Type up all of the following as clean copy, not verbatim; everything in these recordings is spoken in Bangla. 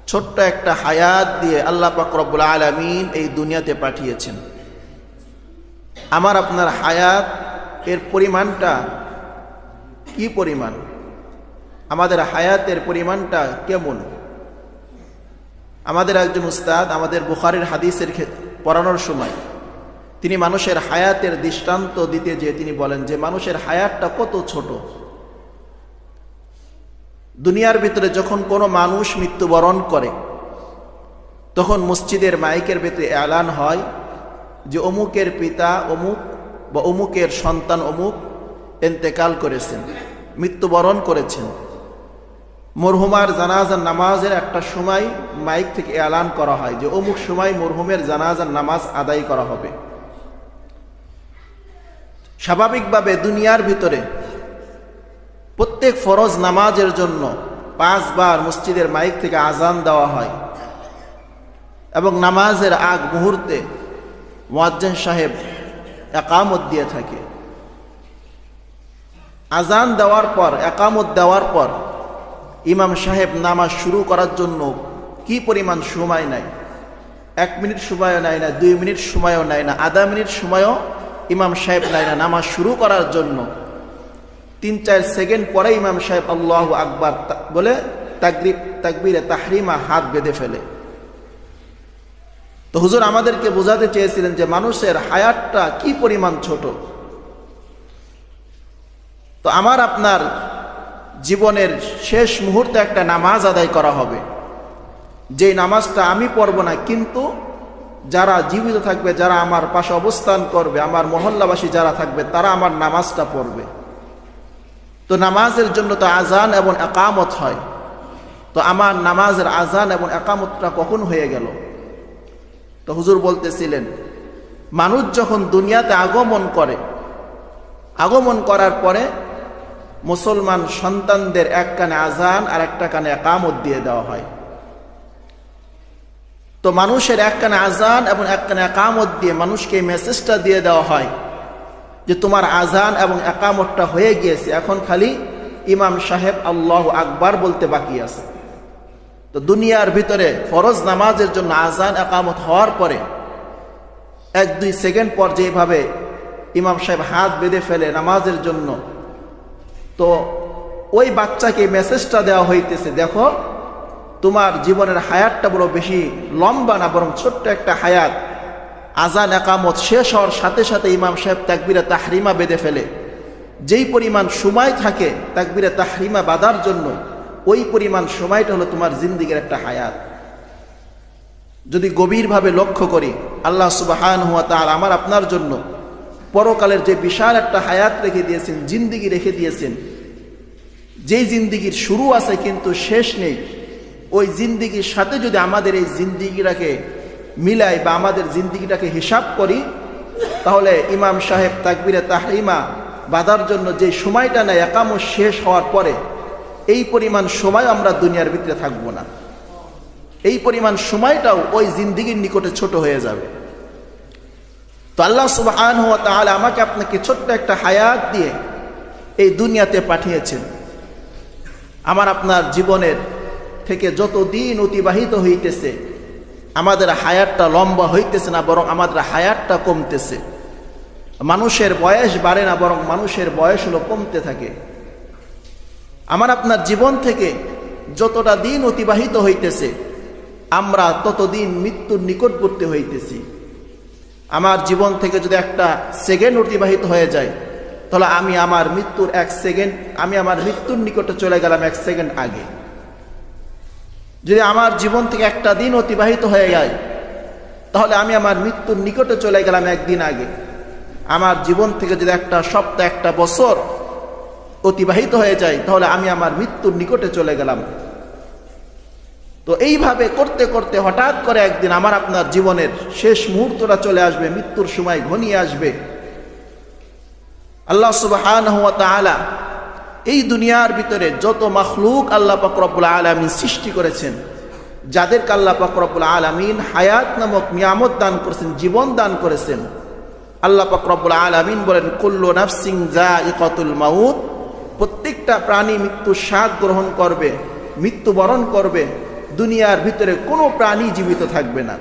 ছোট্ট একটা হায়াত দিয়ে আল্লাহ পাক রব্বুল আলামিন এই দুনিয়াতে পাঠিয়েছেন। আমার আপনার হায়াত এর পরিমাণটা কি পরিমাণ, আমাদের হায়াতের পরিমাণটা কেমন? আমাদের একজন উস্তাদ আমাদের বুখারীর হাদিসের পড়ানোর সময় তিনি মানুষের হায়াতের দৃষ্টান্ত দিতে যেয়ে তিনি বলেন যে মানুষের হায়াতটা কত ছোট। দুনিয়ার ভিতরে যখন কোনো মানুষ মৃত্যুবরণ করে তখন মসজিদের মাইকের ভিতরে এলান হয় যে অমুকের পিতা অমুক বা অমুকের সন্তান অমুক ইন্তেকাল করেছেন, মৃত্যুবরণ করেছেন। মরহুমার জানাজার নামাজের একটা সময় মাইক থেকে এলান করা হয় যে অমুক সময় মরহুমের জানাজার নামাজ আদায় করা হবে। স্বাভাবিকভাবে দুনিয়ার ভিতরে প্রত্যেক ফরজ নামাজের জন্য 5 বার মসজিদের মাইক থেকে আজান দেওয়া হয় এবং নামাজের আগ মুহূর্তে মুয়াজ্জিন সাহেব একামত দিয়ে থাকে। আজান দেওয়ার পর একামত দেওয়ার পর ইমাম সাহেব নামাজ শুরু করার জন্য কি পরিমাণ সময় নেয়? 1 মিনিট সময়ও নেয় না, 2 মিনিট সময়ও নেয় না, আধা মিনিট সময়ও ইমাম সাহেব নেয় না। নামাজ শুরু করার জন্য 3-4 সেকেন্ড পরে ইমাম সাহেব আল্লাহু আকবার বলে তাকবীরে তাহরিমা হাত বেঁধে ফেলে। তো হুজুর আমাদেরকে বোঝাতে চেয়েছিলেন যে মানুষের হায়াতটা কি পরিমাণ ছোট। তো আমার আপনার জীবনের শেষ মুহূর্তে একটা নামাজ আদায় করা হবে, যে নামাজটা আমি পড়ব না, কিন্তু যারা জীবিত থাকবে, যারা আমার পাশে অবস্থান করবে, আমার মহল্লাবাসী যারা থাকবে তারা আমার নামাজটা পড়বে। তো নামাজের জন্য তো আজান এবং একামত হয়। তো আমার নামাজের আজান এবং একামতটা কখন হয়ে গেল? তো হুজুর বলতেছিলেন মানুষ যখন দুনিয়াতে আগমন করার পরে মুসলমান সন্তানদের এক কানে আজান আর একটা কানে একামত দিয়ে দেওয়া হয়। তো মানুষের এক কানে আজান এবং এক কানে একামত দিয়ে মানুষকে মেসেজটা দিয়ে দেওয়া হয় যে তোমার আজান এবং একামতটা হয়ে গিয়েছে, এখন খালি ইমাম সাহেব আল্লাহু আকবার বলতে বাকি আছে। তো দুনিয়ার ভিতরে ফরজ নামাজের জন্য আজান একামত হওয়ার পরে 1-2 সেকেন্ড পর যেভাবে ইমাম সাহেব হাত বেঁধে ফেলে নামাজের জন্য, তো ওই বাচ্চাকে মেসেজটা দেওয়া হইতেছে দেখো তোমার জীবনের হায়াতটা বড় বেশি লম্বা না, বরং ছোট্ট একটা হায়াত। আজান একামত শেষ হওয়ার সাথে সাথে ইমাম সাহেব তাকবীরে তাহরিমা বেঁধে ফেলে। যেই পরিমাণ সময় থাকে তাকবীরে তাহরিমা বাঁধার জন্য, ওই পরিমাণ সময়টা হলো তোমার জিন্দেগীর একটা হায়াত। যদি গভীরভাবে লক্ষ্য করি, আল্লাহ সুবহানাহু ওয়া তাআলা আমার আপনার জন্য পরকালের যে বিশাল একটা হায়াত রেখে দিয়েছেন, জিন্দেগি রেখে দিয়েছেন, যেই জিন্দেগির শুরু আছে কিন্তু শেষ নেই, ওই জিন্দেগির সাথে যদি আমাদের এই জিন্দেগিটাকে মিলাই বা আমাদের জিন্দেগিটাকে হিসাব করি, তাহলে ইমাম সাহেব তাকবীরে তাহরিমা বাঁধার জন্য যে সময়টা নেয় একামত শেষ হওয়ার পরে, এই পরিমাণ সময় আমরা দুনিয়ার ভিতরে থাকবো না। এই পরিমাণ সময়টাও ওই জিন্দেগির নিকটে ছোট হয়ে যাবে। তো আল্লাহ সুবহানাহু ওয়া তাআলা আমাকে আপনাকে ছোট্ট একটা হায়াত দিয়ে এই দুনিয়াতে পাঠিয়েছেন। আমার আপনার জীবনের থেকে যত দিন অতিবাহিত হইতেছে আমাদের হায়াতটা লম্বা হইতেছে না, বরং আমাদের হায়াতটা কমতেছে। মানুষের বয়স বাড়ে না, বরং মানুষের বয়স হলো কমতে থাকে। আমার আপনার জীবন থেকে যতটা দিন অতিবাহিত হইতেছে আমরা ততদিন মৃত্যুর নিকটবর্তী হইতেছি। আমার জীবন থেকে যদি একটা সেকেন্ড অতিবাহিত হয়ে যায়, তাহলে আমি আমার মৃত্যুর নিকটে চলে গেলাম 1 সেকেন্ড আগে। যদি আমার জীবন থেকে একটা দিন অতিবাহিত হয়ে যায়, তাহলে আমি আমার মৃত্যুর নিকটে চলে গেলাম 1 দিন আগে। আমার জীবন থেকে যদি একটা সপ্তাহ, একটা বছর অতিবাহিত হয়ে যায়, তাহলে আমি আমার মৃত্যুর নিকটে চলে গেলাম। তো এইভাবে করতে করতে হঠাৎ করে একদিন আমার আপনার জীবনের শেষ মুহূর্তটা চলে আসবে, মৃত্যুর সময় ঘনিয়ে আসবে। আল্লাহ সুবহানাহু ওয়া তাআলা এই দুনিয়ার ভিতরে যত মাখলুক আল্লাহ পাক রব্বুল আলামিন সৃষ্টি করেছেন, যাদেরকে আল্লাহ পাক রব্বুল আলামিন হায়াত নামক নিয়ামত দান করেছেন, জীবন দান করেছেন, আল্লাহ পাক রব্বুল আলামিন বলেন কুল্লু নাফসিন যায়িকাতুল মাউত, প্রত্যেকটা প্রাণী মৃত্যুর স্বাদ গ্রহণ করবে, মৃত্যুবরণ করবে। দুনিয়ার ভিতরে কোনো প্রাণী জীবিত থাকবে না।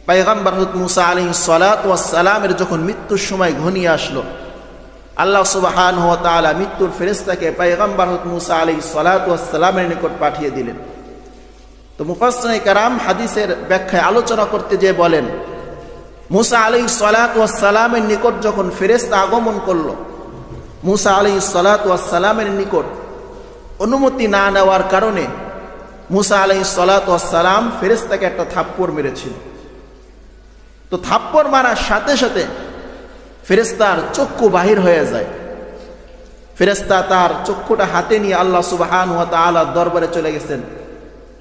পয়গম্বর হযরত মুসা আলাইহিস সালাতু ওয়াস সালামের যখন মৃত্যুর সময় ঘনিয়ে আসলো, আল্লাহ সুবহানাহু ওয়া তাআলা মৃত্যুর ফেরেশতাকে পয়গম্বর হযরত মুসা আলাইহিস সালাতু ওয়াস সালামের নিকট পাঠিয়ে দিলেন। তো মুফাসসিরিনে কেরাম হাদিসের ব্যাখ্যায় আলোচনা করতে যেয়ে বলেন, মুসা আলাইহিস সালাতু ওয়াস সালামের নিকট যখন ফেরেশতা আগমন করলো, মুসা আলাইহিস সালাতু ওয়াস সালামের নিকট অনুমতি না নেওয়ার কারণে মুসা আলাইহিস সালাতু ওয়াস সালাম ফেরেশতাকে একটা থাপ্পড় মেরেছিল। তো থাপ্পড় মারার সাথে সাথে ফেরেশতার চক্ষু বাহির হয়ে যায়। ফেরেশতা তার চক্ষুটা হাতে নিয়ে আল্লাহ সুবহানাহু ওয়া তাআলার দরবারে চলে গেছেন।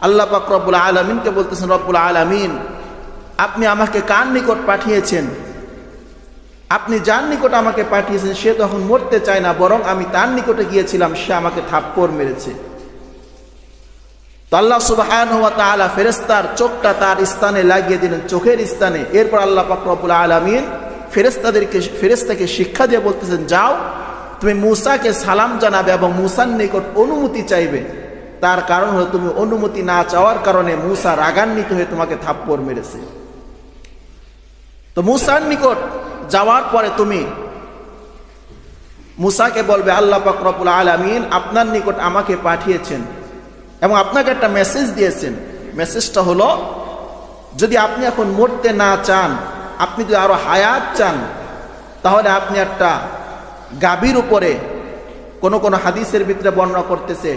আল্লাহ পাক রব্বুল আলামিনকে বলতেছেন, রব্বুল আলামিন, আপনি আমাকে কার নিকট পাঠিয়েছেন? আপনি যার নিকট আমাকে পাঠিয়েছেন সে তো এখন মরতে চায় না, বরং আমি তার নিকটে গিয়েছিলাম, সে আমাকে থাপ্পড় মেরেছে। তো আল্লাহ সুবহানাহু ওয়া তাআলা ফেরেশতার চোখটা তার স্থানে লাগিয়ে দিলেন, চোখের স্থানে। এরপর আল্লাহ পাক রব্বুল আলামিন ফেরেশতাকে শিক্ষা দিয়ে বলতেছেন, যাও তুমি মূসাকে সালাম জানাবে এবং মূসার নিকট অনুমতি চাইবে। তার কারণ হলো তুমি অনুমতি না চাওয়ার কারণে মূসা রাগান্বিত হয়ে তোমাকে থাপ্পড় মেরেছে। তো মূসার নিকট যাওয়ার পরে তুমি মূসাকে বলবে, আল্লাহ পাক রব্বুল আলামিন আপনার নিকট আমাকে পাঠিয়েছেন এবং আপনাকে একটা মেসেজ দিয়েছেন। মেসেজটা হলো, যদি আপনি এখন মরতে না চান, আপনি যদি আরো হায়াত চান, তাহলে আপনি একটা গাভীর উপরে, কোন কোন হাদিসের ভিতরে বর্ণনা করতেছে,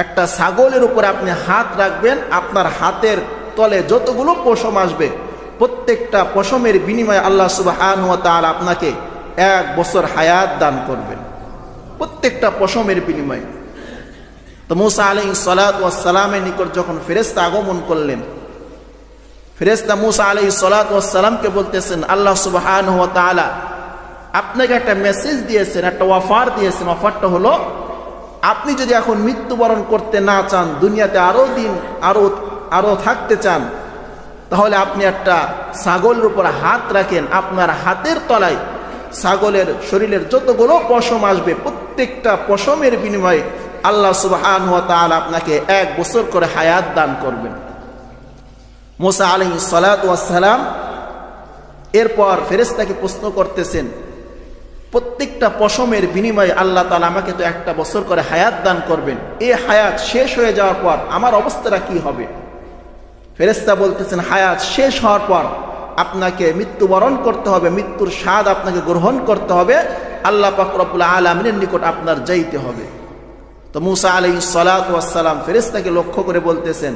একটা ছাগলের উপরে আপনি হাত রাখবেন, আপনার হাতের তলে যতগুলো পশম আসবে প্রত্যেকটা পশমের বিনিময়ে আল্লাহ সুবহানাহু ওয়া তাআলা আপনাকে 1 বছর হায়াত দান করবেন, প্রত্যেকটা পশমের বিনিময়ে। তো মূসা আলাইহিস সালাতু ওয়াস সালামের নিকট যখন ফেরেশতা আগমন করলেন, ফেরেশতা মূসা আলাইহিস সালাতু ওয়াস সালামকে বলতেছেন, আল্লাহ সুবহানাহু ওয়া তাআলা আপনাকে একটা মেসেজ দিয়েছেন, একটা অফার দিয়েছেন। অফারটা হলো, আপনি যদি এখন মৃত্যুবরণ করতে না চান, দুনিয়াতে আরো দিন আরো থাকতে চান, তাহলে আপনি একটা ছাগলের উপর হাত রাখেন, আপনার হাতের তলায় ছাগলের শরীরের যতগুলো পশম আসবে প্রত্যেকটা পশমের বিনিময়ে আল্লাহ সুবহানাহু ওয়া তাআলা আপনাকে 1 বছর করে হায়াত দান করবেন। মূসা আলাইহিস সালাতু ওয়াস সালাম এরপর ফেরেশতাকে প্রশ্ন করতেছেন, প্রত্যেকটা পশমের বিনিময়ে আল্লাহ তাআলা আমাকে তো 1 বছর করে হায়াত দান করবেন, এই হায়াত শেষ হয়ে যাওয়ার পর আমার অবস্থাটা কি হবে? ফেরেশতা বলতেছেন, হায়াত শেষ হওয়ার পর আপনাকে মৃত্যুবরণ করতে হবে, মৃত্যুর স্বাদ আপনাকে গ্রহণ করতে হবে, আল্লাহ পাক রব্বুল আলামিনের নিকট আপনার যাইতে হবে। তো মূসা আলাইহিস সালাতু ওয়াস সালাম ফেরেশতাকে লক্ষ্য করে বলতেছেন,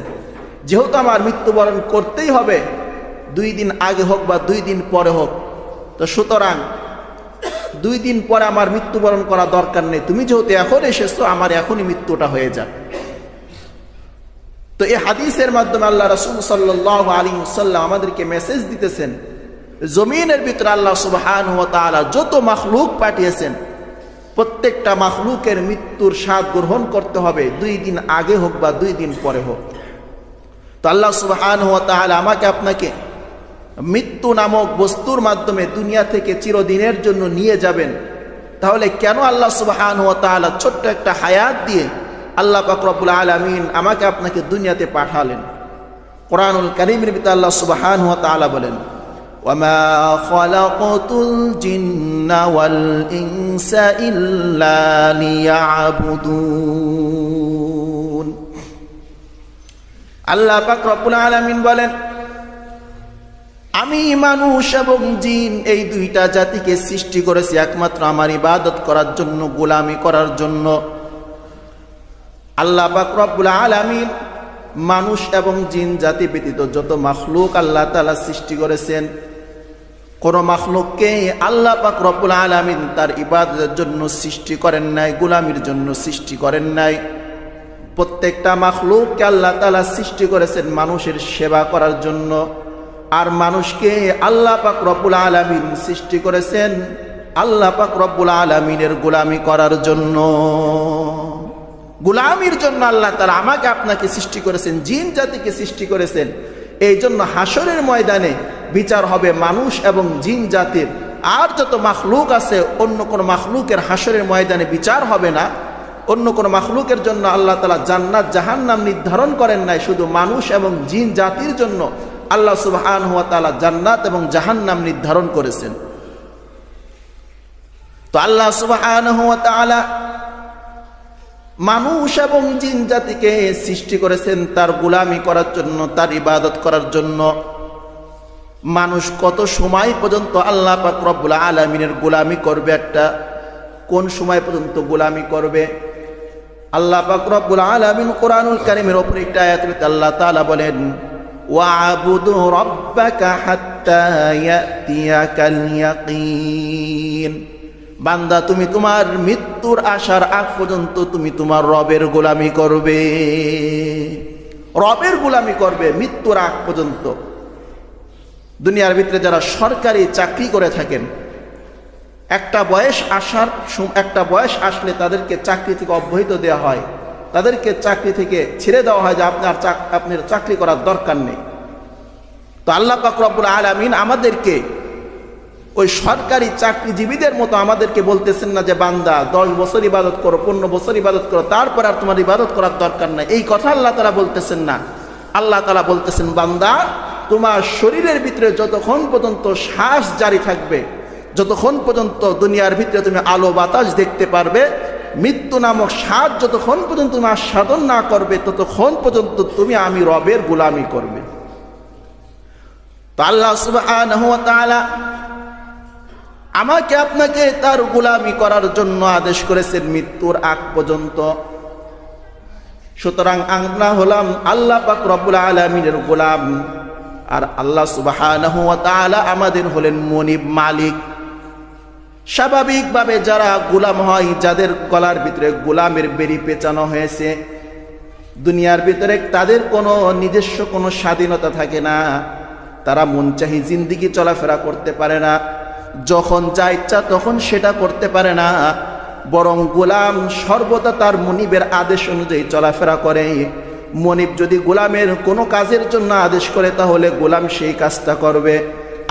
যেহেতু আমার মৃত্যুবরণ করতেই হবে, 2 দিন আগে হোক বা 2 দিন পরে হোক, তো সুতরাং 2 দিন পরে আমার মৃত্যুবরণ করা দরকার নেই, তুমি যেহেতু এখন এসেছো, আমার এখনই মৃত্যুটা হয়ে যাক। তো এই হাদিসের মাধ্যমে আল্লাহ রাসূল সাল্লাল্লাহু আলাইহি ওয়াসাল্লাম আমাদেরকে মেসেজ দিতেছেন, জমিনের ভিতরে আল্লাহ সুবহানাহু ওয়া তাআলা যত মাখলুক পাঠিয়েছেন প্রত্যেকটা মাখলুকের মৃত্যুর স্বাদ গ্রহণ করতে হবে, 2 দিন আগে হোক বা 2 দিন পরে হোক। তো আল্লাহ সুবহানাহু ওয়া তাআলা আমাকে আপনাকে মৃত্যু নামক বস্তুর মাধ্যমে দুনিয়া থেকে চিরদিনের জন্য নিয়ে যাবেন, তাহলে কেন আল্লাহ সুবহানাহু ওয়া তাআলা ছোট্ট একটা হায়াত দিয়ে আল্লাহ পাক রব্বুল আলামিন আমাকে আপনাকে দুনিয়াতে পাঠালেন? কোরআনুল কারীমের ভিতরে আল্লাহ সুবহানাহু ওয়া তাআলা বলেন, ওয়ামা খালাকাতুল জিন্না ওয়াল ইনসা ইল্লা লিয়াবুদুন। আল্লাহ পাক রব্বুল আলামিন বলেন, আমি মানুষ এবং জিন এই 2টা জাতিকে সৃষ্টি করেছি একমাত্র আমার ইবাদত করার জন্য, গোলামি করার জন্য। আল্লাহ পাক রব্বুল আলামিন মানুষ এবং জিন জাতি ব্যতীত যত মাখলুক আল্লাহ তাআলা সৃষ্টি করেছেন, কোন মাখলুককে আল্লাহ পাক রব্বুল আলামিন তার ইবাদতের জন্য সৃষ্টি করেন নাই, গোলামির জন্য সৃষ্টি করেন নাই। প্রত্যেকটা মাখলুককে আল্লাহ তাআলা সৃষ্টি করেছেন মানুষের সেবা করার জন্য, আর মানুষকে আল্লাহ পাক রব্বুল আলামিন সৃষ্টি করেছেন আল্লাহ পাক রব্বুল আলামিনের গোলামি করার জন্য। গোলামির জন্য আল্লাহ তাআলা আমাকে আপনাকে সৃষ্টি করেছেন, জিন জাতিকে সৃষ্টি করেছেন। এই জন্য হাসরের ময়দানে বিচার হবে মানুষ এবং জিন জাতির। আর যত মাখলুক আছে, অন্য কোন মাখলুকের হাসরের ময়দানে বিচার হবে না। অন্য কোনো মাখলুকের জন্য আল্লাহ তাআলা জান্নাত জাহান্নাম নির্ধারণ করেন নাই, শুধু মানুষ এবং জিন জাতির জন্য আল্লাহ সুবহানাহু ওয়া তাআলা জান্নাত এবং জাহান্নাম নির্ধারণ করেছেন। তো আল্লাহ সুবহানাহু ওয়া তাআলা মানুষ এবং জিন জাতিকে সৃষ্টি করেছেন তার গোলামি করার জন্য, তার ইবাদত করার জন্য। মানুষ কত সময় পর্যন্ত আল্লাহ পাক রব্বুল আলামিনের গোলামি করবে? কোন সময় পর্যন্ত গোলামি করবে? আল্লাহ পাক রব্বুল আলামিন কোরআনুল কারীমের উপর একটা আয়াতে আল্লাহ তাআলা বলেন, ওয়া'বুদু রাব্বাকা হাত্তা ইয়াতিয়াকাল ইয়াকিন। বান্দা, তুমি তোমার মৃত্যুর আসার আগ পর্যন্ত তুমি তোমার রবের গোলামি করবে, রবের গোলামি করবে মৃত্যুর আগ পর্যন্ত। দুনিয়ার ভিতরে যারা সরকারি চাকরি করে থাকেন, একটা বয়স আসলে তাদেরকে চাকরি থেকে অব্যাহতি দেওয়া হয়, তাদেরকে চাকরি থেকে ছেড়ে দেওয়া হয় যে আপনার চাকরি করার দরকার নেই। তো আল্লাহ পাক রব্বুল আলামিন আমাদেরকে ওই সরকারি চাকরিজীবীদের মতো আমাদেরকে বলতেছেন না যে বান্দা 10 বছর ইবাদত করো, 15 বছর ইবাদত করো, তারপর আর তোমার ইবাদত করার দরকার নাই। এই কথা আল্লাহ তাআলা বলতেছেন না। আল্লাহ তাআলা বলতেছেন, বান্দা, তোমার শরীরের ভিতরে যতক্ষণ পর্যন্ত শ্বাস জারি থাকবে, যতক্ষণ পর্যন্ত দুনিয়ার ভিতরে তুমি আলো বাতাস দেখতে পারবে, মৃত্যু নামক স্বাদ যতক্ষণ পর্যন্ত তুমি আস্বাদন না করবে, ততক্ষণ পর্যন্ত তুমি আমি রবের গোলামি করবে। তো আল্লাহ সুবহানাহু ওয়া তাআলা আমাকে আপনাকে তার গোলামি করার জন্য আদেশ করেছেন মৃত্যুর আগ পর্যন্ত। সুতরাং আমরা হলাম আল্লাহ পাক রব্বুল আলামিনের গোলাম, আর আল্লাহ সুবহানাহু ওয়া তাআলা আমাদের হলেন মনিব, মালিক। স্বাভাবিকভাবে যারা গোলাম হয়, যাদের গলার ভিতরে গোলামের বেড়ি পেঁচানো হয়েছে, দুনিয়ার ভিতরে তাদের কোনো নিজস্ব কোনো স্বাধীনতা থাকে না, তারা মনচাহি জিন্দেগি চলাফেরা করতে পারে না, যখন যা ইচ্ছা তখন সেটা করতে পারে না, বরং গোলাম সর্বদা তার মনিবের আদেশ অনুযায়ী চলাফেরা করে। মনিব যদি গোলামের কোনো কাজের জন্য আদেশ করে তাহলে গোলাম সেই কাজটা করবে,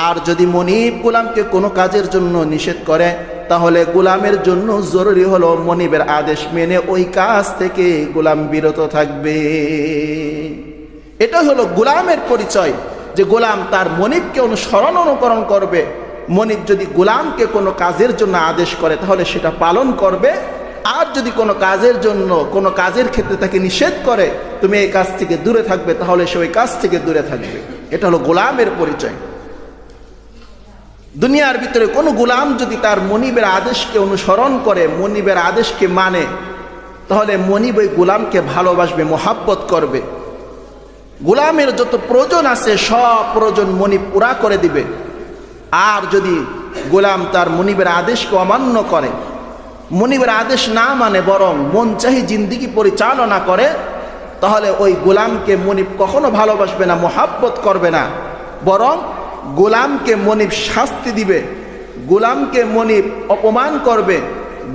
আর যদি মনিব গোলামকে কোনো কাজের জন্য নিষেধ করে তাহলে গোলামের জন্য জরুরি হলো মনিবের আদেশ মেনে ওই কাজ থেকে গোলাম বিরত থাকবে। এটা হলো গোলামের পরিচয়, যে গোলাম তার মনিবকে অনুকরণ করবে। মনিব যদি গোলামকে কোনো কাজের জন্য আদেশ করে তাহলে সেটা পালন করবে, আর যদি কোনো কাজের জন্য কোনো কাজের ক্ষেত্রে তাকে নিষেধ করে তুমি এই কাজ থেকে দূরে থাকবে, তাহলে সে ওই কাজ থেকে দূরে থাকবে। এটা হলো গোলামের পরিচয়। দুনিয়ার ভিতরে কোনো গোলাম যদি তার মনিবের আদেশকে অনুসরণ করে, মনিবের আদেশকে মানে, তাহলে মনিব ওই গোলামকে ভালোবাসবে, মোহাব্বত করবে। গোলামের যত প্রয়োজন আছে সব প্রয়োজন মনিব পুরা করে দিবে। আর যদি গোলাম তার মনিবের আদেশকে অমান্য করে, মনিবের আদেশ না মানে, বরং মন চাহি জিন্দেগি পরিচালনা করে, তাহলে ওই গোলামকে মনিব কখনো ভালোবাসবে না, মোহাব্বত করবে না, বরং গোলামকে মনিব শাস্তি দিবে, গোলামকে মনিব অপমান করবে,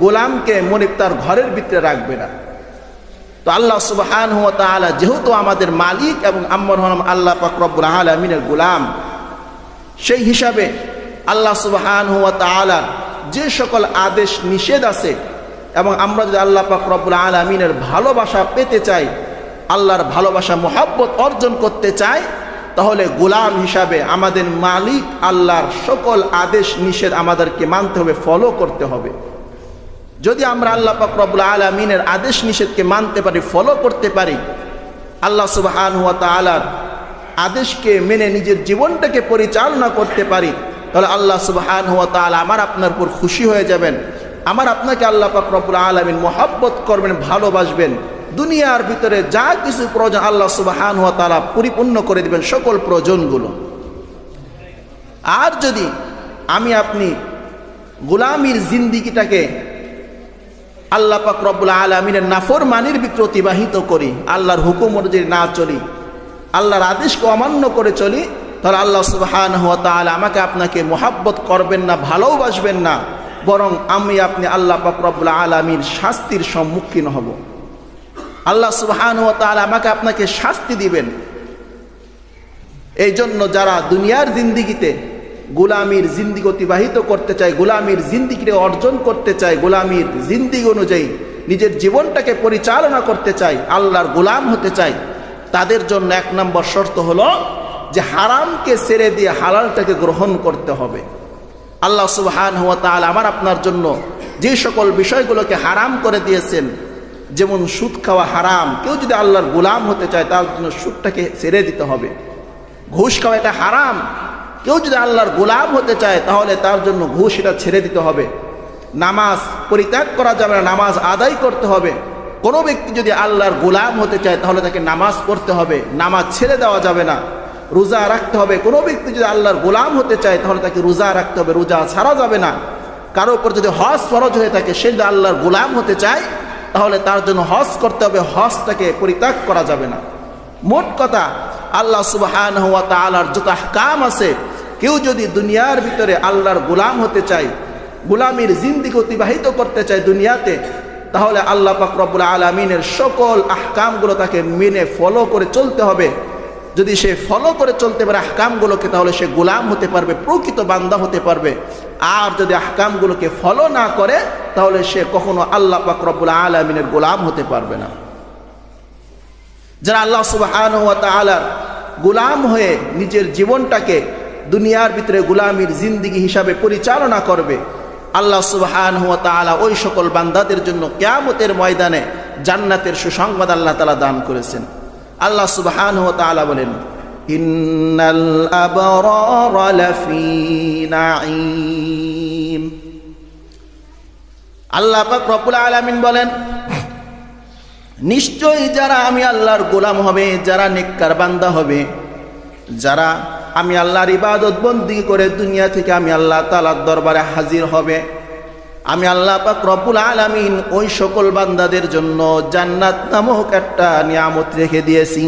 গোলামকে মনিব তার ঘরের ভিতরে রাখবে না। তো আল্লাহ সুবহানাহু ওয়া তাআলা যেহেতু আমাদের মালিক এবং আমরা হলাম আল্লাহ পাক রব্বুল আলামিনের গোলাম, সেই হিসাবে আল্লাহ সুবহানাহু ওয়া তাআলা যে সকল আদেশ নিষেধ আছে, এবং আমরা যদি আল্লাহ পাক রব্বুল আলামিনের ভালোবাসা পেতে চাই, আল্লাহর ভালোবাসা মোহাব্বত অর্জন করতে চাই, তাহলে গোলাম হিসাবে আমাদের মালিক আল্লাহর সকল আদেশ নিষেধ আমাদেরকে মানতে হবে, ফলো করতে হবে। যদি আমরা আল্লাহ পাক রব্বুল আলামিনের আদেশ নিষেধকে মানতে পারি, ফলো করতে পারি, আল্লাহ সুবহানাহু ওয়া তাআলার আদেশকে মেনে নিজের জীবনটাকে পরিচালনা করতে পারি, তাহলে আল্লাহ সুবহানাহু ওয়া তাআলা আমার আপনার উপর খুশি হয়ে যাবেন, আমার আপনাকে আল্লাহ পাক রব্বুল আলামিন মোহাব্বত করবেন, ভালোবাসবেন। দুনিয়ার ভিতরে যা কিছু প্রয়োজন আল্লাহ সুবহানাহু ওয়া তাআলা পরিপূর্ণ করে দিবেন সকল প্রয়োজনগুলো। আর যদি আমি আপনি গোলামির জিন্দেগিটাকে আল্লাহ পাক রব্বুল আলামিনের নাফরমানির ভিতরে অতিবাহিত করি, আল্লাহর হুকুম অনুযায়ী না চলি, আল্লাহর আদেশকে অমান্য করে চলি, তাহলে আল্লাহ সুবহানাহু ওয়া তাআলা আমাকে আপনাকে মোহাব্বত করবেন না, ভালোবাসবেন না, বরং আমি আপনি আল্লাহ পাক রব্বুল আলামিন শাস্তির সম্মুখীন হব। আল্লাহ সুবহানাহু ওয়া তাআলা আমাকে আপনাকে শাস্তি দিবেন। এই জন্য যারা দুনিয়ার জিন্দেগিতে গোলামির জিন্দেগি অতিবাহিত করতে চায়, গোলামির জিন্দেগিকে অর্জন করতে চায়, গোলামির জিন্দেগি অনুযায়ী নিজের জীবনটাকে পরিচালনা করতে চায়, আল্লাহর গোলাম হতে চায়, তাদের জন্য 1 নম্বর শর্ত হলো যে হারামকে ছেড়ে দিয়ে হালালটাকে গ্রহণ করতে হবে। আল্লাহ সুবহানাহু ওয়া তাআলা আমার আপনার জন্য যে সকল বিষয়গুলোকে হারাম করে দিয়েছেন, যেমন সুদ খাওয়া হারাম, কেউ যদি আল্লাহর গোলাম হতে চায় তার জন্য সুদটাকে ছেড়ে দিতে হবে। ঘুষ খাওয়া এটা হারাম, কেউ যদি আল্লাহর গোলাম হতে চায় তাহলে তার জন্য ঘুষ এটা ছেড়ে দিতে হবে। নামাজ পরিত্যাগ করা যাবে না, নামাজ আদায় করতে হবে। কোনো ব্যক্তি যদি আল্লাহর গোলাম হতে চায় তাহলে তাকে নামাজ পড়তে হবে, নামাজ ছেড়ে দেওয়া যাবে না। রোজা রাখতে হবে, কোনো ব্যক্তি যদি আল্লাহর গোলাম হতে চায় তাহলে তাকে রোজা রাখতে হবে, রোজা ছাড়া যাবে না। কারো উপর যদি হজ ফরজ হয়ে থাকে, সে যদি আল্লাহর গোলাম হতে চায় তাহলে তার জন্য হজ করতে হবে, হজটাকে পরিত্যাগ করা যাবে না। মোট কথা, আল্লাহ সুবহানাহু ওয়া তাআলার যত আহকাম আছে, কেউ যদি দুনিয়ার ভিতরে আল্লাহর গোলাম হতে চায়, গোলামির জিন্দেগি অতিবাহিত করতে চায় দুনিয়াতে, তাহলে আল্লাহ পাক রব্বুল আলামিনের সকল আহকামগুলো তাকে মেনে ফলো করে চলতে হবে। যদি সে ফলো করে চলতে পারে আহকামগুলোকে, তাহলে সে গোলাম হতে পারবে, প্রকৃত বান্দা হতে পারবে। আর যদি আহকামগুলোকে ফলো না করে তাহলে সে কখনো আল্লাহ পাক রব্বুল আলামিনের গোলাম হতে পারবে না। যারা আল্লাহ সুবহানাহু ওয়া তাআলার গোলাম হয়ে নিজের জীবনটাকে দুনিয়ার ভিতরে গোলামির জিন্দেগি হিসাবে পরিচালনা করবে, আল্লাহ সুবহানাহু ওয়া তাআলা ওই সকল বান্দাদের জন্য কিয়ামতের ময়দানে জান্নাতের সুসংবাদ আল্লাহ তাআলা দান করেছেন। আল্লাহ সুবহানাহু ওয়া তাআলা বলেন, ইন্নাল আবরারা লাফি নাঈম। আল্লাহ পাক রব্বুল আলামিন বলেন, নিশ্চয়ই যারা আমি আল্লাহর গোলাম হবে, যারা নেককার বান্দা হবে, যারা আমি আল্লাহর ইবাদত বন্দেগী করে দুনিয়া থেকে আমি আল্লাহ তাআলার দরবারে হাজির হবে, আমি আল্লাহ পাক রব্বুল আলামিন ওই সকল বান্দাদের জন্য জান্নাত নামক একটা নিয়ামত রেখে দিয়েছি।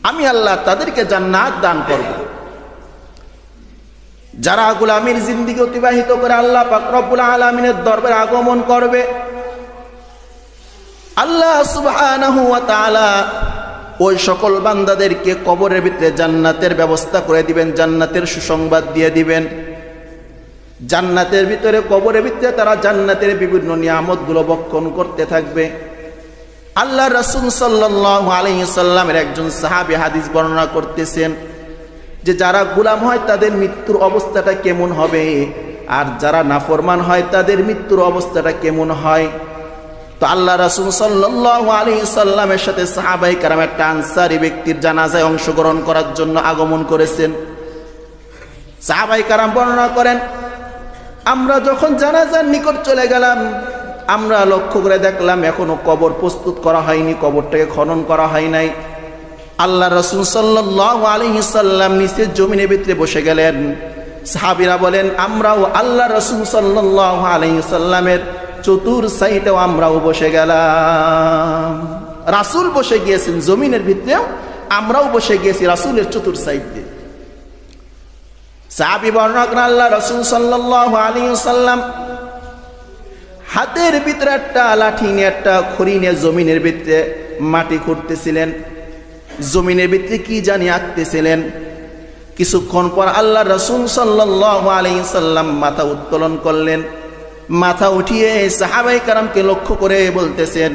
আমি আল্লাহ তাদেরকে জান্নাত দান করব। যারা গোলামির জিন্দেগি অতিবাহিত করে আল্লাহ পাক রব্বুল আলামিনের দরবারে আগমন করবে, আল্লাহ সুবহানাহু ওয়া তাআলা ওই সকল বান্দাদেরকে কবরের ভিতরে জান্নাতের ব্যবস্থা করে দিবেন, জান্নাতের সুসংবাদ দিয়ে দিবেন। জান্নাতের ভিতরে, কবরের ভিতরে তারা জান্নাতের বিভিন্ন নিয়ামতগুলো ভক্ষণ করতে থাকবে। আল্লাহ রাসূল সাল্লাল্লাহু আলাইহি সাল্লামের একজন সাহাবী হাদিস বর্ণনা করতেছেন যে যারা গোলাম হয় তাদের মৃত্যুর অবস্থাটা কেমন হবে, আর যারা নাফরমান হয় তাদের মৃত্যুর অবস্থাটা কেমন হয়। তো আল্লাহ রাসূল সাল্লাল্লাহু আলাইহি সাল্লামের সাথে সাহাবায়ে কেরাম একটা আনসারী ব্যক্তির জানাজায় অংশগ্রহণ করার জন্য আগমন করেছেন। সাহাবায়ে কেরাম বর্ণনা করেন, আমরা যখন জানাজার নিকট চলে গেলাম, আমরা লক্ষ্য করে দেখলাম এখনো কবর প্রস্তুত করা হয়নি, কবরটাকে খনন করা হয় নাই। আল্লাহ রাসূল সাল্লাল্লাহু আলাইহি সাল্লাম নিচে জমিনের ভিতরে বসে গেলেন। সাহাবীরা বলেন, আমরাও আল্লাহ রাসূল সাল্লাল্লাহু আলাইহি সাল্লামের চতুর সাইডেও আমরাও বসে গেলাম। রাসূল বসে গিয়েছেন জমিনের ভিতরেও, আমরাও বসে গিয়েছি রাসূলের চতুর সাইডে। সাহাবী বর্ণনা করেন, আল্লাহ রাসূল সাল্লাল্লাহু আলাইহি সাল্লাম হাতের ভিতরে একটা লাঠি নিয়ে, একটা খড়ি নিয়ে জমিনের ভিতরে মাটি খুঁড়তেছিলেন, জমিনের ভিতরে কি জানি আঁকতেছিলেন। কিছুক্ষণ পর আল্লাহ রাসূল সাল্লাল্লাহু আলাইহি সাল্লাম মাথা উত্তোলন করলেন। মাথা উঠিয়ে সাহাবায়ে কেরামকে লক্ষ্য করে বলতেছেন,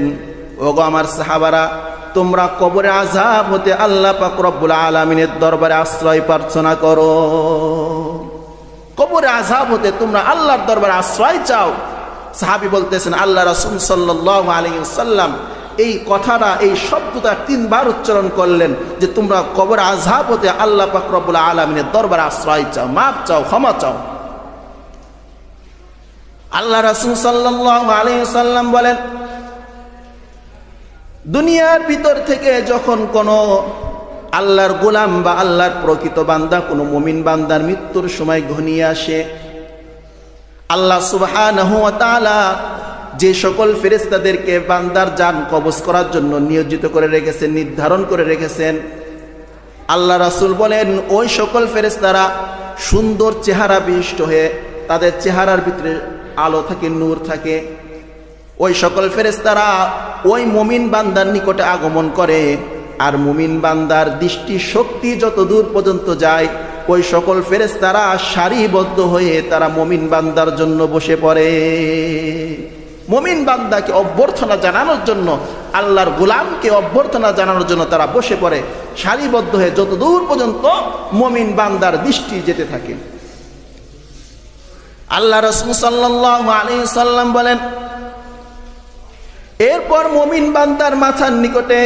ওগো আমার সাহাবারা, তোমরা কবরে আযাব হতে আল্লাহ পাক রব্বুল আলামিনের দরবারে আশ্রয় প্রার্থনা করো। কবরে আযাব হতে তোমরা আল্লাহর দরবারে আশ্রয় চাও। সাহাবী বলতেছেন, আল্লাহ রাসূল সাল্লাল্লাহু আলাইহি ওয়াসাল্লাম এই কথাটা, এই শব্দটা 3 বার উচ্চারণ করলেন যে তোমরা কবরে আযাব হতে আল্লাহ পাক রব্বুল আলামিনের দরবারে আশ্রয় চাও, মাফ চাও, ক্ষমা চাও। আল্লাহ রাসূল সাল্লাল্লাহু আলাইহি ওয়াসাল্লাম বলেন, দুনিয়ার ভিতর থেকে যখন কোনো আল্লাহর গোলাম বা আল্লাহর প্রকৃত বান্দা, কোনো মুমিন বান্দার মৃত্যুর সময় ঘনিয়ে আসে, আল্লাহ সুবহানাহু ওয়া তাআলা যে সকল ফেরেশতাদেরকে বান্দার জান কবজ করার জন্য নিয়োজিত করে রেখেছেন, নির্ধারণ করে রেখেছেন, আল্লাহ রাসূল বলেন ওই সকল ফেরেশতারা সুন্দর চেহারা বিশিষ্ট হয়ে, তাদের চেহারার ভিতরে আলো থাকে, নূর থাকে। ওই সকল ফেরেশতারা ওই মুমিন বান্দার নিকটে আগমন করে, আর মুমিন বান্দার দৃষ্টি শক্তি যত দূর পর্যন্ত যায়, ওই সকল ফেরেশতারা সারিবদ্ধ হয়ে তারা মুমিন বান্দার জন্য বসে পড়ে। মুমিন বান্দাকে অভ্যর্থনা জানানোর জন্য, আল্লাহর গোলামকে অভ্যর্থনা জানানোর জন্য তারা বসে পড়ে সারিবদ্ধ হয়ে, যত দূর পর্যন্ত মুমিন বান্দার দৃষ্টি যেতে থাকে। আল্লাহ রাসূল সাল্লাল্লাহু আলাইহি সাল্লাম বলেন, এরপর মুমিন বান্দার মাথার নিকটে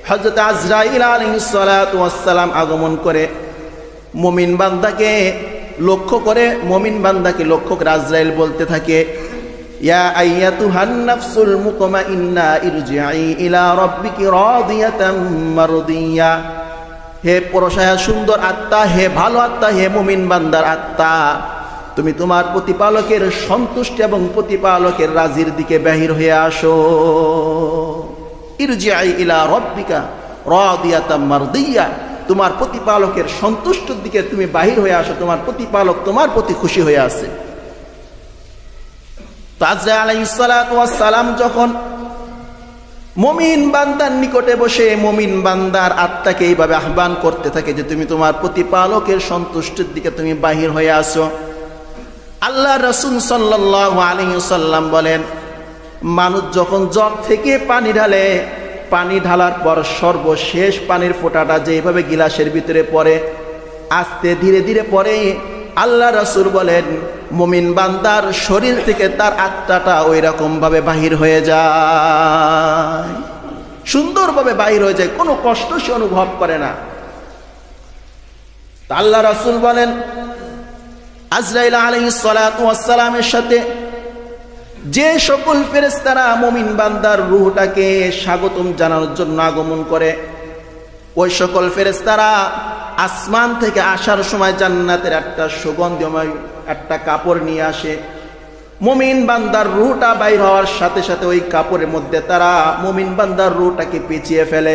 হযরত আজরাইল আলাইহিস সালাতু ওয়াস সালাম আগমন করে মুমিন বান্দাকে লক্ষ্য করে, মুমিন বান্দাকে লক্ষ্য করে আজরাইল বলতে থাকে, ইয়া আইয়াতুহান নাফসুল মুতমাইন্না ইরজিই ইলা রাব্বিকি রাদিয়াতাম মারদিয়া। হে পরশায়া সুন্দর আত্মা, হে ভালো আত্মা, হে মুমিন বান্দার আত্মা, তুমি তোমার প্রতিপালকের সন্তুষ্ট এবং প্রতিপালকের রাজির দিকে বাহির হয়ে আসো। ইরজিই ইলা রাব্বিকা রাদিয়াতাম মারদিয়া, তোমার প্রতিপালকের সন্তুষ্টর দিকে তুমি বাহির হয়ে আসো, তোমার প্রতিপালক তোমার প্রতি খুশি হয়ে আছে। তো আজরাইল আলাইহিস সালাতু ওয়াস সালাম যখন মুমিন বান্দার নিকটে বসে মুমিন বান্দার আত্মাকে এইভাবে আহ্বান করতে থাকে যে তুমি তোমার প্রতিপালকের সন্তুষ্টির দিকে তুমি বাহির হয়ে আসো, আল্লাহ রাসূল সাল্লাল্লাহু আলাইহি ওয়াসাল্লাম বলেন, মানুষ যখন জগ থেকে পানি ঢালে, পানি ঢালার পর সর্বশেষ পানির ফোঁটাটা যেভাবে গিলাসের ভিতরে পড়ে, আস্তে ধীরে ধীরে পড়ে, আল্লাহ রাসূল বলেন মুমিন বান্দার শরীর থেকে তার আত্মাটা ওই রকম ভাবে বাহির হয়ে যায়, সুন্দরভাবে বাহির হয়ে যায়, কোনো কষ্ট সে অনুভব করে না। আল্লাহ রাসূল বলেন, আজরাইল আলাইহিস সালাতু ওয়াস সালামের সাথে যে সকল ফেরেশতারা মুমিন বান্দার রূহটাকে স্বাগতম জানানোর জন্য আগমন করে, ওই সকল ফেরেশতারা আসমান থেকে আসার সময় জান্নাতের একটা সুগন্ধময় একটা কাপড় নিয়ে আসে। মুমিন বান্দার রূহটা বাইর হওয়ার সাথে সাথে ওই কাপড়ের মধ্যে তারা মুমিন বান্দার রূহটাকে পেঁচিয়ে ফেলে,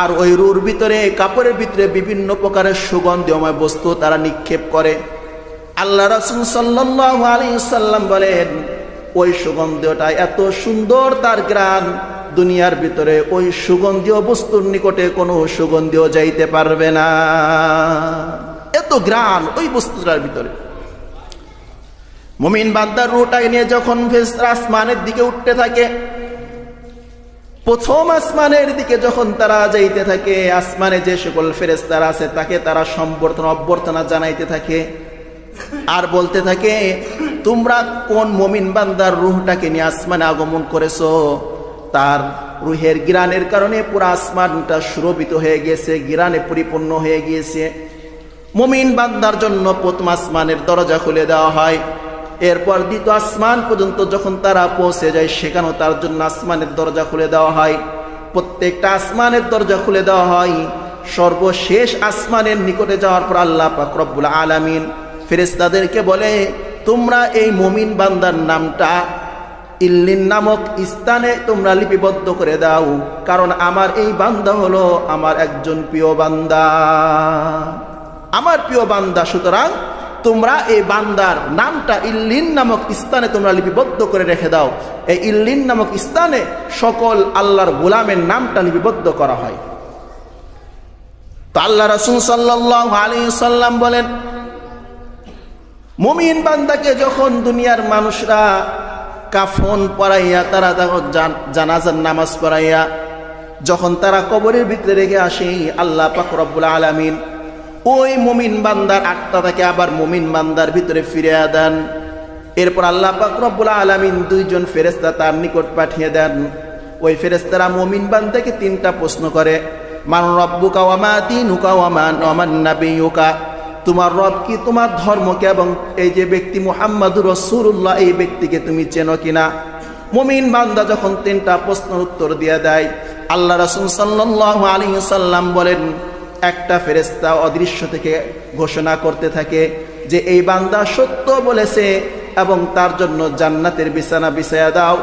আর ওই রূহর ভিতরে, কাপড়ের ভিতরে বিভিন্ন প্রকারের সুগন্ধময় বস্তু তারা নিক্ষেপ করে। আল্লাহ রাসূল সাল্লাল্লাহু আলাইহি সাল্লাম বলেন, ওই সুগন্ধটা এত সুন্দর, তার ঘ্রাণ দুনিয়ার ভিতরে ওই সুগন্ধীয় বস্তুর নিকটে কোনো সুগন্ধীও যাইতে পারবে না, এত ঘ্রাণ ওই বস্তুটার ভিতরে। মুমিন বান্দার রূহটাকে নিয়ে যখন ফেরেশতারা আসমানের দিকে উঠতে থাকে, প্রথম আসমানের দিকে যখন তারা যাইতে থাকে, আসমানে যে সকল ফেরেশতারা আছে তাকে তারা সম্বর্ধনা অভ্যর্থনা জানাইতে থাকে আর বলতে থাকে, তোমরা কোন মুমিন বান্দার রূহটাকে নিয়ে আসমানে আগমন করেছো, তার রূহের ঘ্রাণের কারণে পুরো আসমানটা সুরভিত হয়ে গিয়েছে, ঘ্রাণে পরিপূর্ণ হয়ে গিয়েছে। মুমিন বান্দার জন্য প্রথম আসমানের দরজা খুলে দেওয়া হয়, এরপর দ্বিতীয় আসমান পর্যন্ত যখন তারা পৌঁছে যায় সেখানেও তার জন্য আসমানের দরজা খুলে দেওয়া হয়, প্রত্যেকটা আসমানের দরজা খুলে দেওয়া হয়। সর্বশেষ আসমানের নিকটে যাওয়ার পর আল্লাহ পাক রব্বুল আলামিন ফেরেশতাদেরকে বলে, তোমরা এই মুমিন বান্দার নামটা ইল্লিন নামক স্থানে তোমরা লিপিবদ্ধ করে দাও, কারণ আমার এই বান্দা হলো আমার একজন প্রিয় বান্দা, আমার প্রিয় বান্দা, সুতরাং তোমরা এই বান্দার নামটা ইল্লিন নামক স্থানে তোমরা লিপিবদ্ধ করে রেখে দাও। এই ইল্লিন নামক স্থানে সকল আল্লাহর গোলামের নামটা লিপিবদ্ধ করা হয়। তো আল্লাহ রাসূল সাল্লাল্লাহু আলাইহি সাল্লাম বলেন, মুমিন বান্দাকে যখন দুনিয়ার মানুষরা কাফন পরাইয়া, তারা জানাজার নামাজ পড়াইয়া যখন তারা কবরের ভিতরে রেখে আসে, আল্লাহ পাক রব্বুল আলামিন ওই মুমিন বান্দার আত্মাটাকে আবার মুমিন বান্দার ভিতরে ফিরিয়ে দেন। এরপর আল্লাহ পাক রব্বুল আলামিন দুইজন ফেরেশতা তার নিকট পাঠিয়ে দেন। ওই ফেরেশতারা মুমিন বান্দাকে তিনটা প্রশ্ন করে, মান রব্বুকা ওয়া মা দীনুকা ওয়া মান নাবিয়ুকা, তোমার রব কি, তোমার ধর্ম কি, এবং এই যে ব্যক্তি মুহাম্মাদুর রাসূলুল্লাহ এই ব্যক্তিকে তুমি চেনো কিনা। মুমিন বান্দা যখন তিনটা প্রশ্নের উত্তর দিয়ে দেয়, আল্লাহ রাসূল সাল্লাল্লাহু আলাইহি সাল্লাম বলেন, একটা ফেরেশতা অদৃশ্য থেকে ঘোষণা করতে থাকে যে এই বান্দা সত্য বলেছে এবং তার জন্য জান্নাতের বিছানা বিছায়া দাও,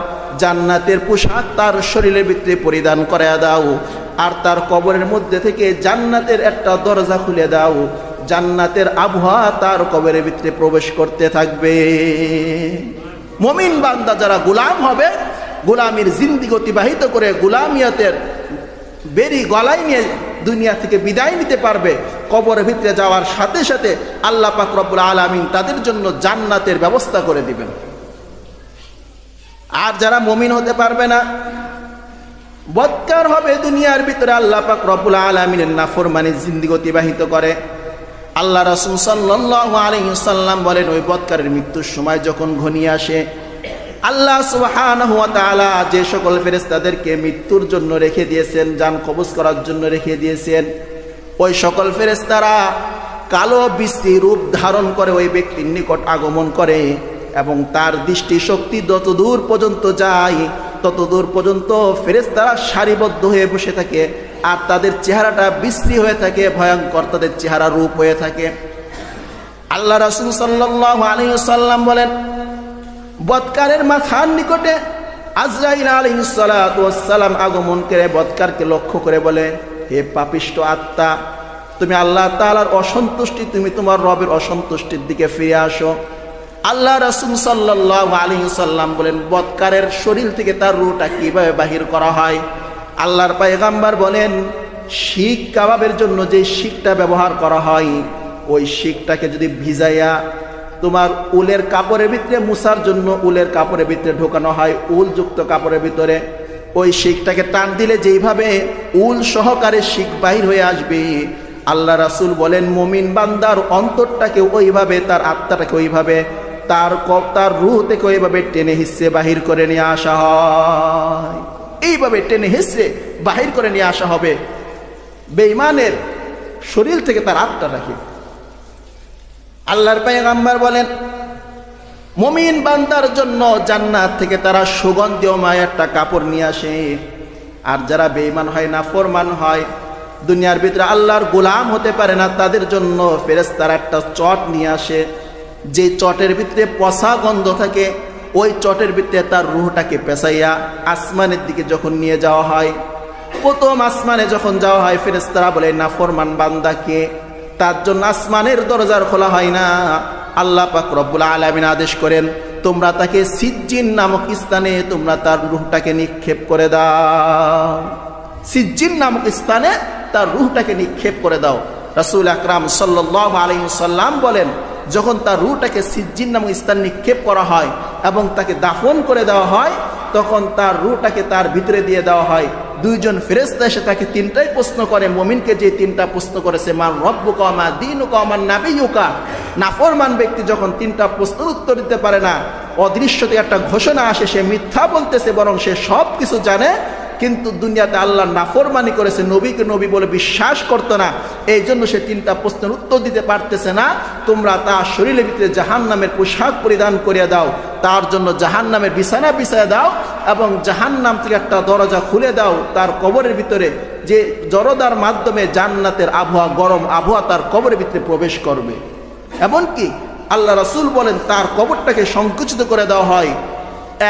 জান্নাতের পোশাক তার শরীরের ভিতরে পরিধান করায়া দাও, আর তার কবরের মধ্যে থেকে জান্নাতের একটা দরজা খুলে দাও, জান্নাতের আবহাওয়া তার কবরের ভিতরে প্রবেশ করতে থাকবে। মুমিন বান্দা যারা গোলাম হবে, গোলামির জিন্দেগি অতিবাহিত করে গোলামিয়তের বেরি গলায় নিয়ে দুনিয়া থেকে বিদায় নিতে পারবে, কবরের ভিতরে যাওয়ার সাথে সাথে আল্লাহ পাক রব্বুল আলামিন তাদের জন্য জান্নাতের ব্যবস্থা করে দিবেন। আর যারা মুমিন হতে পারবে না, বদকার হবে, দুনিয়ার ভিতরে আল্লাহ পাক রব্বুল আলামিনের নাফরমানির জিন্দেগি অতিবাহিত করে। আল্লাহ রাসূল সাল্লাল্লাহু আলাইহি ওয়াসাল্লাম বলেন, ওই বদকারের মৃত্যুর সময় যখন ঘনিয়ে আসে, আল্লাহ সুবহানাহু ওয়া তাআলা যে সকল ফেরেশতাদেরকে মৃত্যুর জন্য রেখে দিয়েছেন, জান কবজ করার জন্য রেখে দিয়েছেন, ওই সকল ফেরেশতারা কালো বিশ্রী রূপ ধারণ করে ওই ব্যক্তির নিকট আগমন করে এবং তার দৃষ্টিশক্তি যতদূর পর্যন্ত যায় ততদূর পর্যন্ত ফেরেশতারা সারিবদ্ধ হয়ে বসে থাকে, আর তাদের চেহারাটা বিশ্রী হয়ে থাকে, ভয়ঙ্কর তাদের চেহারা রূপ হয়ে থাকে। আল্লাহ রাসূল সাল্লাল্লাহু আলাইহি ওয়াসাল্লাম বলেন, বদকারের মাথার নিকটে আজরাইল আলাইহিস সালাতু ওয়াস সালাম আগমন করে বদকারকে লক্ষ্য করে বলে, হে পাপিষ্ট আত্মা, তুমি আল্লাহ তাআলার অসন্তুষ্টি, তুমি তোমার রবের অসন্তুষ্টির দিকে ফিরে আসো। আল্লাহ রাসূল সাল্লাল্লাহু আলাইহি ওয়াসাল্লাম বলেন, বদকারের শরীর থেকে তার রূহটা কিভাবে বাহির করা হয়? আল্লাহর পয়গম্বর বলেন, শিক কাবাবের জন্য যে শিকটা ব্যবহার করা হয়, ওই শিকটাকে যদি ভিজাইয়া তোমার উলের কাপড়ের ভিতরে মুছার জন্য উলের কাপড়ের ভিতরে ঢোকানো হয়, উলযুক্ত কাপড়ের ভিতরে, ওই শিকটাকে টান দিলে যেইভাবে উল সহকারে শিক বাহির হয়ে আসবে, আল্লাহ রাসূল বলেন মুমিন বান্দার অন্তরটাকে ওইভাবে, তার আত্মাটাকে ওইভাবে, তার রূহ থেকে ওইভাবে টেনে হিসে বাহির করে নিয়ে আসা হয়। এইভাবে টেনে হিসে বাহির করে নিয়ে আসা হবে বেঈমানের শরীর থেকে তার আত্মাটাকে। আল্লাহর পয়গম্বর বলেন, মুমিন বান্দার জন্য জান্নাত থেকে তারা সুগন্ধময় একটা কাপড় নিয়ে আসে। আর যারা বেঈমান হয়, নাফরমান হয়, দুনিয়ার ভিতরে আল্লাহর গোলাম হতে পারে না, তাদের জন্য ফেরেশতারা একটা চট নিয়ে আসে, যে চটের ভিতরে পচা গন্ধ থাকে, ওই চটের ভিতরে তার রূহটাকে পেঁচাইয়া আসমানের দিকে যখন নিয়ে যাওয়া হয়, প্রথম আসমানে যখন যাওয়া হয়, ফেরেশতারা বলে নাফরমান বান্দাকে তার জন্য আসমানের দরজার খোলা হয় না। আল্লাহ পাক রব্বুল আলামিন আদেশ করেন, তোমরা তাকে সিজ্জিন নামক স্থানে তোমরা তার রূহটাকে নিক্ষেপ করে দাও। সিজ্জিন নামক স্থানে তার রূহটাকে নিক্ষেপ করে দাও। রাসূল আকরাম সাল্লাল্লাহু আলাইহি ওয়াসাল্লাম বলেন, যখন তার রূহটাকে সিজ্জিন নামক স্থানে নিক্ষেপ করা হয় এবং তাকে দাফন করে দেওয়া হয়, তখন তার রূহটাকে তার ভিতরে দিয়ে দেওয়া হয়। দুইজন ফেরেশতা এসে তাকে তিনটাই প্রশ্ন করে, মুমিনকে যে তিনটা প্রশ্ন করেছে, মান রব্বুকা ওয়া মা দীনুকা ওয়া মান নাবিয়্যুকা। নাফরমান ব্যক্তি যখন তিনটা প্রশ্নের উত্তর দিতে পারে না, অদৃশ্যতে একটা ঘোষণা আসে, সে মিথ্যা বলতেছে, বরং সে সব কিছু জানে, কিন্তু দুনিয়াতে আল্লাহ নাফরমানি করেছে, নবীকে নবী বলে বিশ্বাস করতো না, এই জন্য সে তিনটা প্রশ্নের উত্তর দিতে পারতেছে না। তোমরা তার শরীরের ভিতরে জাহান্নামের পোশাক পরিধান করিয়ে দাও, তার জন্য জাহান্নামের বিছানা বিছায় দাও এবং জাহান্নাম থেকে একটা দরজা খুলে দাও, তার কবরের ভিতরে যে জরদার মাধ্যমে জান্নাতের আবহাওয়া, গরম আবহাওয়া তার কবরের ভিতরে প্রবেশ করবে। এমনকি আল্লাহ রাসূল বলেন, তার কবরটাকে সংকুচিত করে দেওয়া হয়,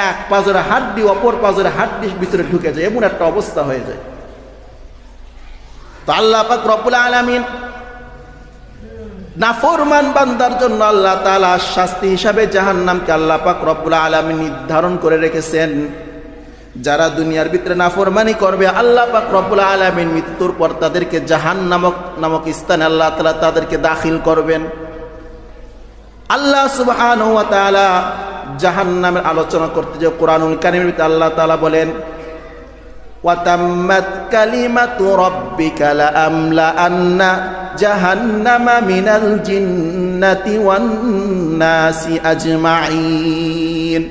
এক পাজরে হাড্ডি অপর পাজরে হাড্ডির ভিতরে ঢুকে যায়, এমন একটা অবস্থা হয়ে যায়। তো আল্লাহ পাক রব্বুল আলামিন নাফরমান বান্দার জন্য আল্লাহ তাআলা শাস্তি হিসাবে জাহান্নামকে আল্লাহ পাক রব্বুল আলামিন নির্ধারণ করে রেখেছেন। যারা দুনিয়ার ভিতরে নাফরমানি করবে, আল্লাহ পাক রব্বুল আলামিন মৃত্যুর পর তাদেরকে জাহান্নাম নামক স্থানে আল্লাহ তাআলা তাদেরকে দাখিল করবেন। আল্লাহ সুবহানাহু ওয়া তাআলা জাহান্নামের আলোচনা করতে যে কোরআনুল কারীমের ভিতরে আল্লাহ তাআলা বলেন, ওয়া তাম্মাত কালিমাতু রাব্বিকা লাআমলা আন্না জাহান্নামা মিনাল জিন্নাতি ওয়ান নাসি আজমাইন।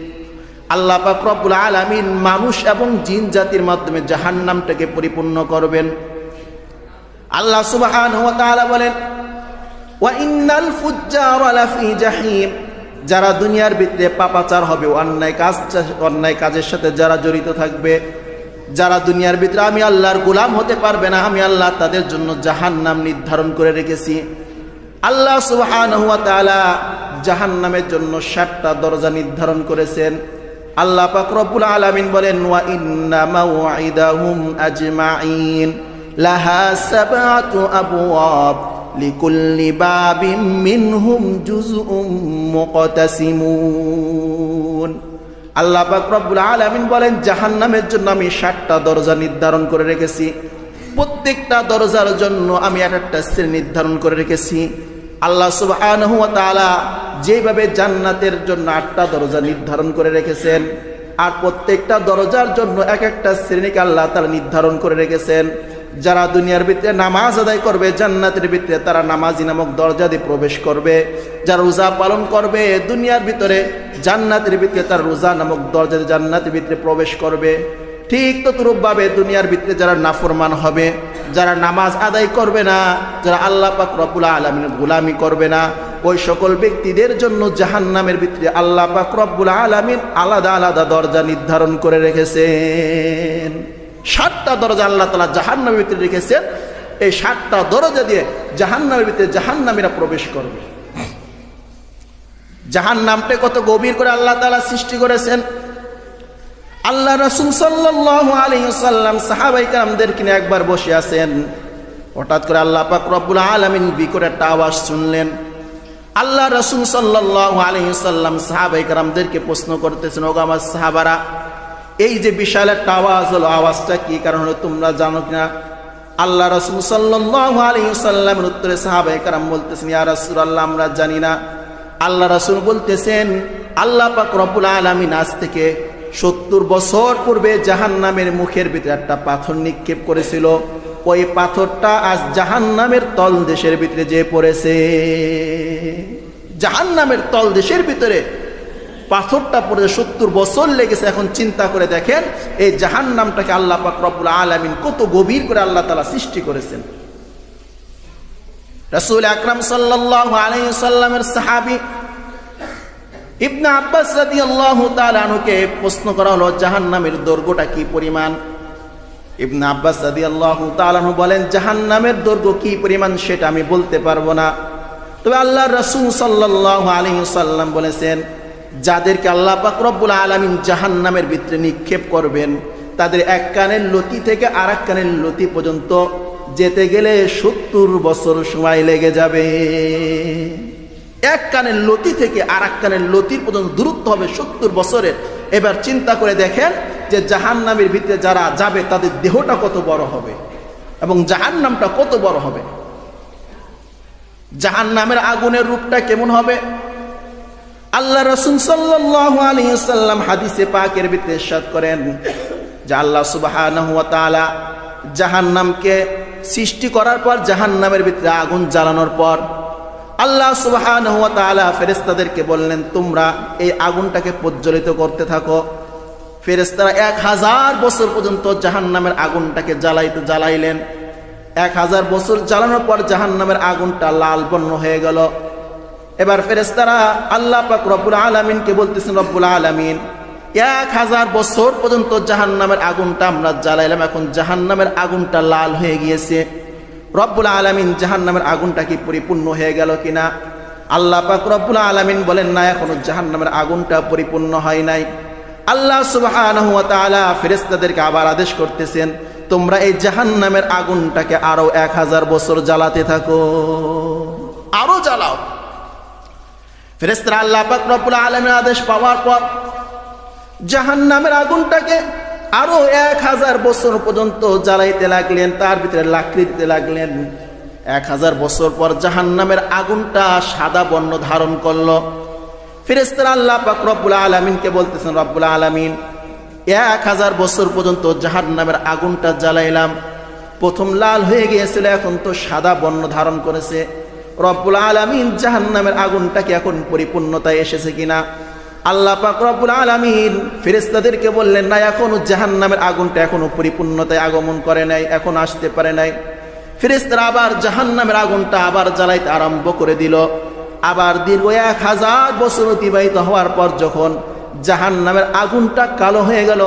আল্লাহ পাক রব্বুল আলামিন মানুষ এবং জিন জাতির মাধ্যমে জাহান্নামটাকে পরিপূর্ণ করবেন। আল্লাহ সুবহানাহু ওয়া তাআলা বলেন, ওয়া ইন্নাল ফুজ্জারা লাফি জাহিম। যারা দুনিয়ার ভিতরে পাপাচার হবে, অন্যায় কাজের সাথে যারা জড়িত থাকবে, যারা দুনিয়ার ভিতরে আমি আল্লাহর গোলাম হতে পারবে না, আমি আল্লাহ তাদের জন্য জাহান্নাম নির্ধারণ করে রেখেছি। আল্লাহ সুবহানাহু ওয়া তাআলা জাহান্নামের জন্য 7টা দরজা নির্ধারণ করেছেন। আল্লাহ পাক রব্বুল আলামিন বলেন, ওয়া ইন্না মাওঈদাহুম আজমাইন লাহা সাবআতু আবওয়াব লিকুল্লি বাবিম মিনহুম জুজউম মুকতাসিমুন। আল্লাহ পাক রব্বুল আলামিন বলেন, জাহান্নামের জন্য আমি 7টা দরজা নির্ধারণ করে রেখেছি। প্রত্যেকটা দরজার জন্য আমি একটা শ্রেণী নির্ধারণ করে রেখেছি। আল্লাহ সুবহানাহু ওয়া তাআলা যেভাবে জান্নাতের জন্য 8টা দরজা নির্ধারণ করে রেখেছেন, আর প্রত্যেকটা দরজার জন্য এক একটা শ্রেণীকে আল্লাহ তাআলা নির্ধারণ করে রেখেছেন। যারা দুনিয়ার ভিতরে নামাজ আদায় করবে জান্নাতের ভিতরে তারা নামাজি নামক দরজা দিয়ে প্রবেশ করবে। যারা রোজা পালন করবে দুনিয়ার ভিতরে জান্নাতের ভিতরে তারা রোজা নামক দরজা দিয়ে জান্নাতের ভিতরে প্রবেশ করবে। ঠিক তদ্রূপভাবে দুনিয়ার ভিতরে যারা নাফরমান হবে, যারা নামাজ আদায় করবে না, যারা আল্লাহ পাক রব্বুল আলামিনের গোলামি করবে না, ওই সকল ব্যক্তিদের জন্য জাহান্নামের ভিতরে আল্লাহ পাক রব্বুল আলামিন আলাদা আলাদা দরজা নির্ধারণ করে রেখেছেন। 7টা দরজা আল্লাহ তাআলা জাহান্নামের ভিতরে রেখেছেন। এই 7টা দরজা দিয়ে জাহান্নামের ভিতরে জাহান্নামীরা প্রবেশ করবে। জাহান্নামটা কত গভীর করে আল্লাহ তাআলা সৃষ্টি করেছেন। আল্লাহ রাসূল সাল্লাল্লাহু আলাইহি ওয়াসাল্লাম সাহাবায়ে কেরামদেরকে নিয়ে একবার বসে আছেন। হঠাৎ করে আল্লাহ পাক রব্বুল আলামিন বিকট একটা আওয়াজ শুনলেন। আল্লাহ রাসূল সাল্লাল্লাহু আলাইহি ওয়াসাল্লাম সাহাবায়ে কেরামদেরকে প্রশ্ন করতেছেন, ওগো আমার সাহাবারা, এই যে বিশাল একটা আওয়াজ হলো, আওয়াজটা কি কারণ হলো তোমরা জানো কিনা? আল্লাহ রাসূল সাল্লাল্লাহু আলাইহি ওয়াসাল্লামের উত্তরে সাহাবায়ে কেরাম বলতেছেন, ইয়া রাসূলুল্লাহ, আমরা জানি না। আল্লাহ রাসূল বলতেছেন, আল্লাহ পাক রব্বুল আলামিন আজ থেকে 70 বছর পূর্বে জাহান্নামের মুখের ভিতরে একটা পাথর নিক্ষেপ করেছিল। ওই পাথরটা আজ জাহান্নামের তলদেশের ভিতরে যে পড়েছে। জাহান্নামের তলদেশের ভিতরে পাথরটা পড়ে 70 বছর লেগেছে। এখন চিন্তা করে দেখেন এই জাহান্নামটাকে আল্লাহ পাক রব্বুল আলামিন কত গভীর করে আল্লাহ তাআলা সৃষ্টি করেছেন। রাসূল আকরাম সাল্লাল্লাহু আলাইহি ওয়াসাল্লামের সাহাবী ইবনে আব্বাস রাদিয়াল্লাহু তাআলা আনহুকে প্রশ্ন করা হলো, জাহান্নামের দৈর্ঘ্যটা কি পরিমাণ? ইবনে আব্বাস রাদিয়াল্লাহু তাআলা আনহু বলেন, জাহান্নামের দৈর্ঘ্য কি পরিমাণ সেটা আমি বলতে পারবো না, তবে আল্লাহর রাসূল সাল্লাল্লাহু আলাইহি ওয়াসাল্লাম বলেছেন, যাদেরকে আল্লাহ পাক রব্বুল আলামিন জাহান্নামের ভিতরে নিক্ষেপ করবেন তাদের এক কানের লতি থেকে আরেক কানের লতি পর্যন্ত যেতে গেলে 70 বছর সময় লেগে যাবে। এক কানের লতি থেকে আরেক কানের লতির পর্যন্ত দূরত্ব হবে 70 বছরের। এবার চিন্তা করে দেখেন যে জাহান্নামের ভিতরে যারা যাবে তাদের দেহটা কত বড় হবে এবং জাহান্নামটা কত বড় হবে। জাহান্নামের আগুনের রূপটা কেমন হবে? আল্লাহ রাসূল সাল্লাল্লাহু আলাইহি ওয়াসাল্লাম হাদিসে পাকের ভিতরে ইরশাদ করেন যে আল্লাহ সুবহানাহু ওয়া তাআলা জাহান্নামকে সৃষ্টি করার পর, জাহান্নামের ভিতরে আগুন জ্বালানোর পর আল্লাহ সুবহানাহু ওয়া তাআলা ফেরেশতাদেরকে বললেন, তোমরা এই আগুনটাকে প্রজ্বলিত করতে থাকো। ফেরেশতারা 1000 বছর পর্যন্ত জাহান্নামের আগুনটাকে জ্বালাইলেন। 1000 বছর জ্বালানোর পর জাহান্নামের আগুনটা লাল বর্ণ হয়ে গেল। এবার ফেরেশতারা আল্লাহ পাক রব্বুল আলামিনকে বলতেছেন, রব্বুল আলামিন, 1000 বছর পর্যন্ত জাহান্নামের আগুনটা আমরা জ্বালাইলাম, এখন জাহান্নামের আগুনটা লাল হয়ে গিয়েছে। রব্বুল আলামিন জাহান্নামের আগুনটা কি পরিপূর্ণ হয়ে গেল কিনা? আল্লাহ পাক রব্বুল আলামিন বলেন, না, এখনো জাহান্নামের আগুনটা পরিপূর্ণ হয় নাই। আল্লাহ সুবহানাহু ওয়া তাআলা ফেরেশতাদেরকে আবার আদেশ করতেছেন, তোমরা এই জাহান্নামের আগুনটাকে আরো 1000 বছর জ্বালাতে থাকো, আরো জ্বালাও। ফেরেশতারা আল্লাহ পাক রব্বুল আলামিনের আদেশ পাওয়ার পর জাহান্নামের আগুনটাকে আরো 1000 বছর পর্যন্ত জ্বালাইতে লাগলেন, তার ভিতরে লাকড়ি দিতে লাগলেন। 1000 বছর পর জাহান্নামের আগুনটা সাদা বর্ণ ধারণ করলো। ফেরেশতারা আল্লাহ পাক রব্বুল আলামিনকে বলতেছেন, রব্বুল আলামিন, 1000 বছর পর্যন্ত জাহান্নামের আগুনটা জ্বালাইলাম, প্রথম লাল হয়ে গিয়েছিল, এখন তো সাদা বর্ণ ধারণ করেছে। রব্বুল আলামিন জাহান্নামের আগুনটাকে এখন পরিপূর্ণতায় এসেছে কিনা? আল্লাহ পাক রব্বুল আলামিন ফেরেশতাদেরকে বললেন, না, এখনো জাহান্নামের আগুনটা এখনো পরিপূর্ণতায় আগমন করে নাই, এখন আসতে পারে নাই। ফেরেশতারা আবার জাহান্নামের আগুনটা আবার জ্বালাইতে আরম্ভ করে দিল। আবার দীর্ঘ 1000 বছর অতিবাহিত হওয়ার পর যখন জাহান্নামের আগুনটা কালো হয়ে গেল,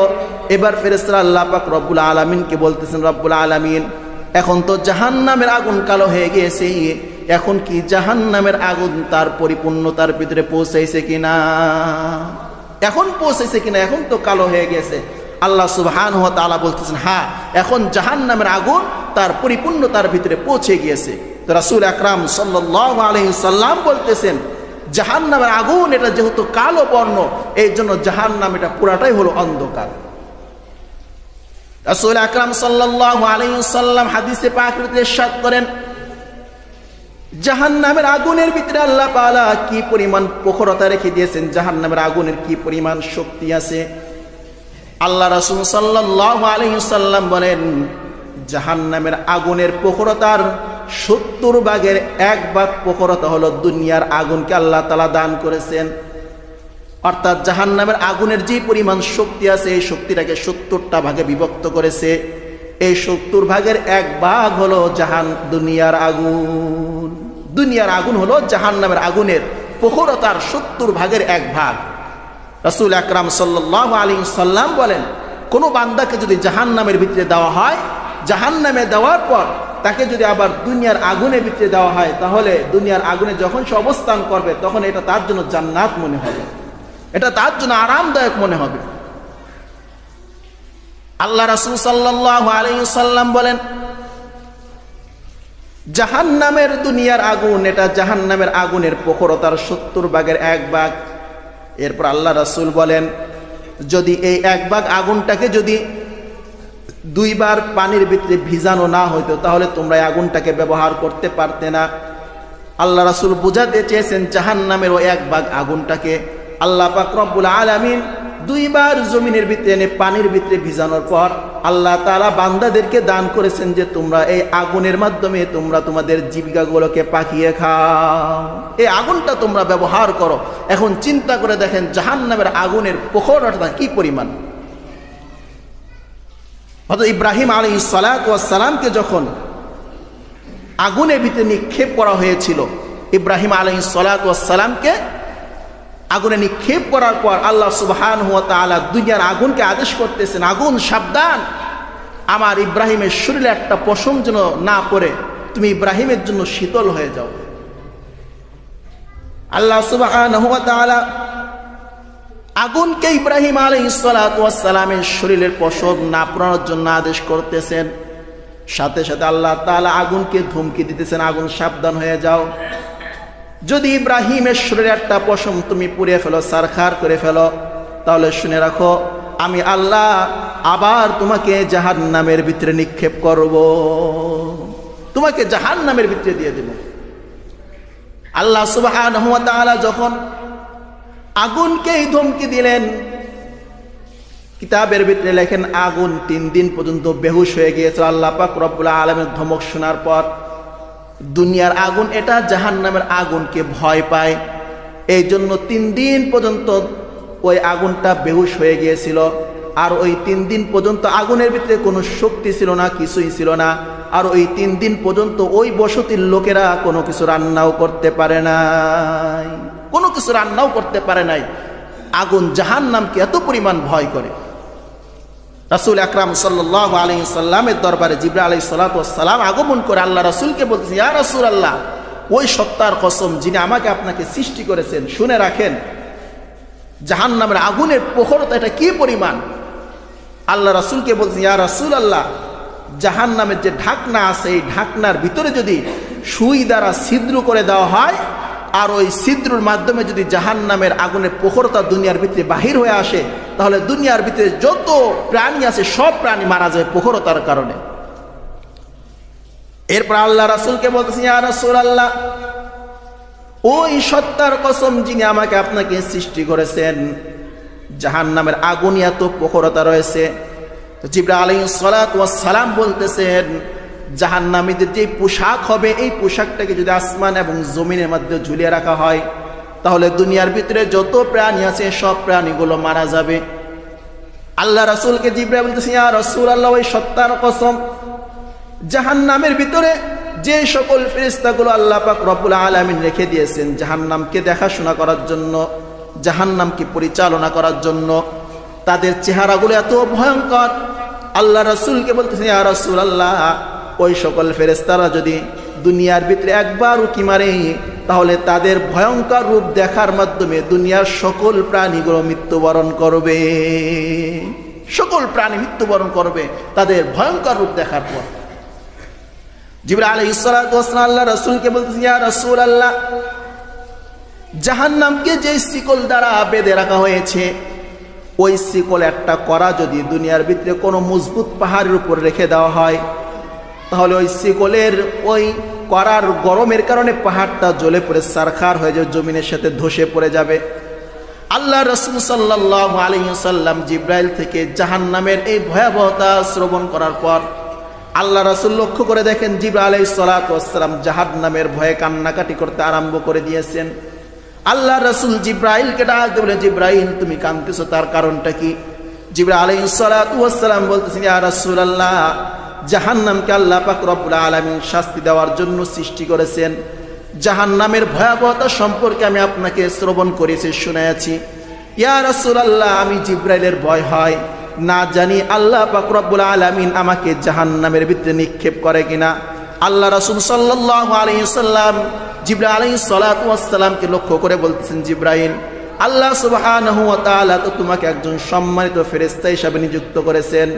এবার ফেরেশতারা আল্লাহ পাক রব্বুল আলামিনকে বলতেছেন, রব্বুল আলামিন, এখন তো জাহান্নামের আগুন কালো হয়ে গিয়েছে, এখন কি জাহান্নামের আগুন তার পরিপূর্ণতার ভিতরে পৌঁছাইছে কিনা? এখন পৌঁছেছে কিনা? এখন তো কালো হয়ে গেছে। আল্লাহ সুবহানাহু ওয়া তাআলা বলতেছেন, হ্যাঁ, এখন জাহান্নামের আগুন তার পরিপূর্ণতার ভিতরে পৌঁছে গিয়েছে। তো রাসূল আকরাম সাল্লাল্লাহু আলাইহি সাল্লাম বলতেছেন, জাহান্নামের আগুন এটা যেহেতু কালো বর্ণ, এই জন্য জাহান্নাম এটা পুরাটাই হলো অন্ধকার। রাসূল আকরাম সাল্লাল্লাহু আলাইহি সাল্লাম হাদিসে পাকের ভিতরে ইরশাদ করেন, জাহান্নামের আগুনের ভিতরে আল্লাহ তাআলা কি পরিমাণ প্রখরতা রেখে দিয়েছেন, জাহান্নামের আগুনের কি পরিমাণ শক্তি আছে। আল্লাহ রাসূল সাল্লাল্লাহু আলাইহি সাল্লাম বলেন, জাহান্নামের আগুনের প্রখরতার 70 ভাগের 1 ভাগ প্রখরতা হলো দুনিয়ার আগুনকে আল্লাহ তাআলা দান করেছেন। অর্থাৎ জাহান্নামের আগুনের যে পরিমাণ শক্তি আছে, এই শক্তিটাকে 70টা ভাগে বিভক্ত করেছে। এই 70 ভাগের 1 ভাগ হলো দুনিয়ার আগুন। দুনিয়ার আগুন হলো জাহান্নামের আগুনের প্রখরতার 70 ভাগের 1 ভাগ। রাসূল আকরাম সাল্লাল্লাহু আলাইহি সাল্লাম বলেন, কোনো বান্দাকে যদি জাহান্নামের ভিতরে দেওয়া হয়, জাহান্নামে দেওয়ার পর তাকে যদি আবার দুনিয়ার আগুনের ভিতরে দেওয়া হয়, তাহলে দুনিয়ার আগুনে যখন সে অবস্থান করবে তখন এটা তার জন্য জান্নাত মনে হবে, এটা তার জন্য আরামদায়ক মনে হবে। আল্লাহ রাসূল সাল্লাল্লাহু আলাইহি সাল্লাম বলেন, জাহান্নামের দুনিয়ার আগুন, এটা জাহান্নামের আগুনের প্রখরতার 70 ভাগের 1 ভাগ। এরপর আল্লাহ রাসূল বলেন, যদি এই 1 ভাগ আগুনটাকে যদি 2 বার পানির ভিতরে ভিজানো না হইতো, তাহলে তোমরা এই আগুনটাকে ব্যবহার করতে পারতে না। আল্লাহ রাসূল বুঝাতে চেয়েছেন, জাহান্নামের ওই 1 ভাগ আগুনটাকে আল্লাহ পাক রব্বুল আলামিন 2 বার জমিনের ভিতরে এনে পানির ভিতরে ভিজানোর পর আল্লাহ তাআলা বান্দাদেরকে দান করেছেন যে তোমরা এই আগুনের মাধ্যমে তোমরা তোমাদের জীবিকাগুলোকে পাকিয়ে খাও, এই আগুনটা তোমরা ব্যবহার করো। এখন চিন্তা করে দেখেন জাহান্নামের আগুনের প্রখরতা কি পরিমাণ। হযরত ইব্রাহিম আলাইহিস সালাতু ওয়াস সালামকে যখন আগুনের ভিতরে নিক্ষেপ করা হয়েছিল, ইব্রাহিম আলাইহিস সালাতু ওয়াস সালামকে আগুনে নিক্ষেপ করার পর আল্লাহ সুবহানাহু ওয়া তাআলা দুনিয়ার আগুনকে আদেশ করতেছেন, আগুন সাবধান, আমার ইব্রাহিমের শরীরে একটা পশম যেন না পড়ে, তুমি ইব্রাহিমের জন্য শীতল হয়ে যাও। আল্লাহ সুবহানাহু ওয়া তাআলা আগুনকে ইব্রাহিম আলাইহিস সালাতু ওয়াস সালামের শরীরের পশম না পড়ানোর জন্য আদেশ করতেছেন। সাথে সাথে আল্লাহ তাআলা আগুনকে ধমকি দিতেছেন, আগুন সাবধান হয়ে যাও, যদি ইব্রাহিমের শরীরে একটা পশম তুমি পুড়িয়ে ফেলো, সারখার করে ফেলো, তাহলে শুনে রাখো আমি আল্লাহ আবার তোমাকে জাহান্নামের ভিতরে নিক্ষেপ করব, তোমাকে জাহান্নামের ভিতরে দিয়ে দেব। আল্লাহ সুবহানাহু ওয়া তাআলা যখন আগুনকে ধমকি দিলেন, কিতাবের ভিতরে লেখেন আগুন 3 দিন পর্যন্ত বেহুশ হয়ে গিয়েছিল। আল্লাহ পাক রব্বুল আলামিনের ধমক শোনার পর দুনিয়ার আগুন এটা জাহান্নামের আগুনকে ভয় পায়, এই জন্য 3 দিন পর্যন্ত ওই আগুনটা বেহুশ হয়ে গিয়েছিল। আর ওই 3 দিন পর্যন্ত আগুনের ভিতরে কোনো শক্তি ছিল না, কিছুই ছিল না। আর ওই 3 দিন পর্যন্ত ওই বসতির লোকেরা কোনো কিছু রান্নাও করতে পারে নাই, কোনো কিছু রান্নাও করতে পারে নাই। আগুন জাহান্নামকে এত পরিমাণ ভয় করে। রাসূল আকরাম সাল্লাল্লাহু আলাইহি সাল্লামের দরবারে জিবরাইল আলাইহিস সালাতু ওয়াস সালাম আগমন করে আল্লাহ রাসূলকে বলতেছে, ইয়া রাসূলুল্লাহ, ওই সত্তার কসম যিনি আমাকে আপনাকে সৃষ্টি করেছেন, শুনে রাখেন জাহান্নামের আগুনের প্রখরতা এটা কি পরিমাণ। আল্লাহ রাসূলকে বলছেন, ইয়া রাসূলুল্লাহ, জাহান্নামের যে ঢাকনা আছে, এই ঢাকনার ভিতরে যদি সুই দ্বারা ছিদ্র করে দেওয়া হয়, আর ওই ছিদ্রের মাধ্যমে যদি জাহান্নামের আগুনের প্রখরতা দুনিয়ার ভিতরে বাহির হয়ে আসে, তাহলে দুনিয়ার ভিতরে যত প্রাণী আছে সব প্রাণী মারা যায় প্রখরতার কারণে। এরপর আল্লাহ রাসূলকে বলতেছেন, ইয়া রাসূলুল্লাহ, ওই সত্তার কসম যিনি আমাকে আপনাকে সৃষ্টি করেছেন, জাহান্নামের আগুনে এত প্রখরতা রয়েছে। তো জিবরাইল আলাইহিস সালাতু ওয়াস সালাম বলতেছেন, জাহান্নামীদের যে পোশাক হবে, এই পোশাকটাকে যদি আসমান এবং জমিনের মধ্যে ঝুলিয়ে রাখা হয়, তাহলে দুনিয়ার ভিতরে যত প্রাণী আছে সব প্রাণীগুলো মারা যাবে। আল্লাহ রাসূলকে জিবরাইল বলতেছে, ইয়া রাসূলুল্লাহ, ওই সত্তার কসম জাহান্নামের ভিতরে যে সকল ফেরেশতাগুলো আল্লাহ পাক রব্বুল আলামিন রেখে দিয়েছেন জাহান্নামকে দেখাশোনা করার জন্য, জাহান্নামকে পরিচালনা করার জন্য, তাদের চেহারাগুলো এত ভয়ঙ্কর। আল্লাহ রাসূলকে বলতেছে, ইয়া রাসূলুল্লাহ, ওই সকল ফেরেশতারা যদি দুনিয়ার ভিতরে একবার উঁকি মারে, তাহলে তাদের ভয়ঙ্কর রূপ দেখার মাধ্যমে দুনিয়ার সকল প্রাণীগুলো মৃত্যুবরণ করবে, সকল প্রাণী মৃত্যুবরণ করবে তাদের ভয়ঙ্কর রূপ দেখার পর। জিবরাইল আলাইহিস সালাতু ওয়াস সালাম আল্লাহ রাসূলকে বলতেছেন, ইয়া রাসূলুল্লাহ, জাহান্নামকে যে শিকল দ্বারা বেঁধে রাখা হয়েছে, ওই শিকল একটা কড়া যদি দুনিয়ার ভিতরে কোনো মজবুত পাহাড়ের উপর রেখে দেওয়া হয়, তাহলে ওই শিকলের ওই কড়ার গরমের কারণে পাহাড়টা জ্বলে পড়ে সারখার হয়ে যাবে, জমিনের সাথে ধসে পড়ে যাবে। আল্লাহ রাসূল সাল্লাল্লাহু আলাইহি ওয়াসাল্লাম জিবরাইল থেকে জাহান্নামের এই ভয়াবহতা শ্রবণ করার পর আল্লাহ রাসূল লক্ষ্য করে দেখেন জিবরাইল আলাইহিস সালাতু ওয়াস সালাম জাহান্নামের ভয়ে কান্নাকাটি করতে আরম্ভ করে দিয়েছেন। আল্লাহ রাসূল জিবরাইলকে ডাক দিয়ে বলেন, জিবরাইল তুমি কাঁদতেছো, তার কারণটা কি? জিবরাইল আলাইহিস সালাতু ওয়াস সালাম বলতেছেন, ইয়া রাসূলুল্লাহ, জাহান্নামকে আল্লাহ পাক রব্বুল আলামিন শাস্তি দেওয়ার জন্য সৃষ্টি করেছেন। জাহান্নামের ভয়াবহতা সম্পর্কে আমি আপনাকে শ্রবণ করেছি, শুনেছি। ইয়া রাসূলুল্লাহ, আমি জিবরাইলের ভয় হয়, না জানি আল্লাহ পাক রব্বুল আলামিন আমাকে জাহান্নামের ভিতরে নিক্ষেপ করে কিনা। আল্লাহ রাসূল সাল্লাল্লাহু আলাইহি ওয়াসাল্লাম জিবরাইল আলাইহিস সালাতু ওয়াস সালামকে লক্ষ্য করে বলতেছেন, জিবরাইল, আল্লাহ সুবহানাহু ওয়া তাআলা তো তোমাকে একজন সম্মানিত ফেরেশতা হিসেবে নিযুক্ত করেছেন।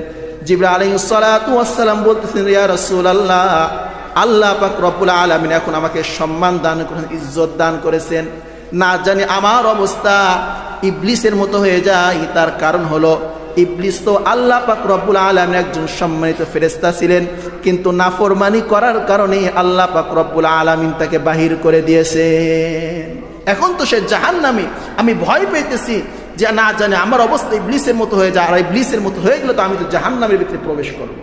জিবরাইল আলাইহিস সালাতু ওয়াস সালাম বলতেছেন, ইয়া রাসূলুল্লাহ, আল্লাহ পাক রব্বুল আলামিন এখন আমাকে সম্মান দান করেছেন, ইজ্জত দান করেছেন, না জানি আমার অবস্থা ইবলিসের মতো হয়ে যায়। তার কারণ হলো ইবলিস তো আল্লাহ পাক রব্বুল আলামিন একজন সম্মানিত ফেরেশতা ছিলেন, কিন্তু নাফরমানি করার কারণে আল্লাহ পাক রব্বুল আলামিন তাকে বাহির করে দিয়েছেন। এখন তো সে জাহান্নামী। আমি ভয় পেতেছি যে না জানি আমার অবস্থা ইবলিসের মতো হয়ে যায়, আর ইবলিসের মতো হয়ে গেলে তো আমি তো জাহান্নামের ভিতরে প্রবেশ করব।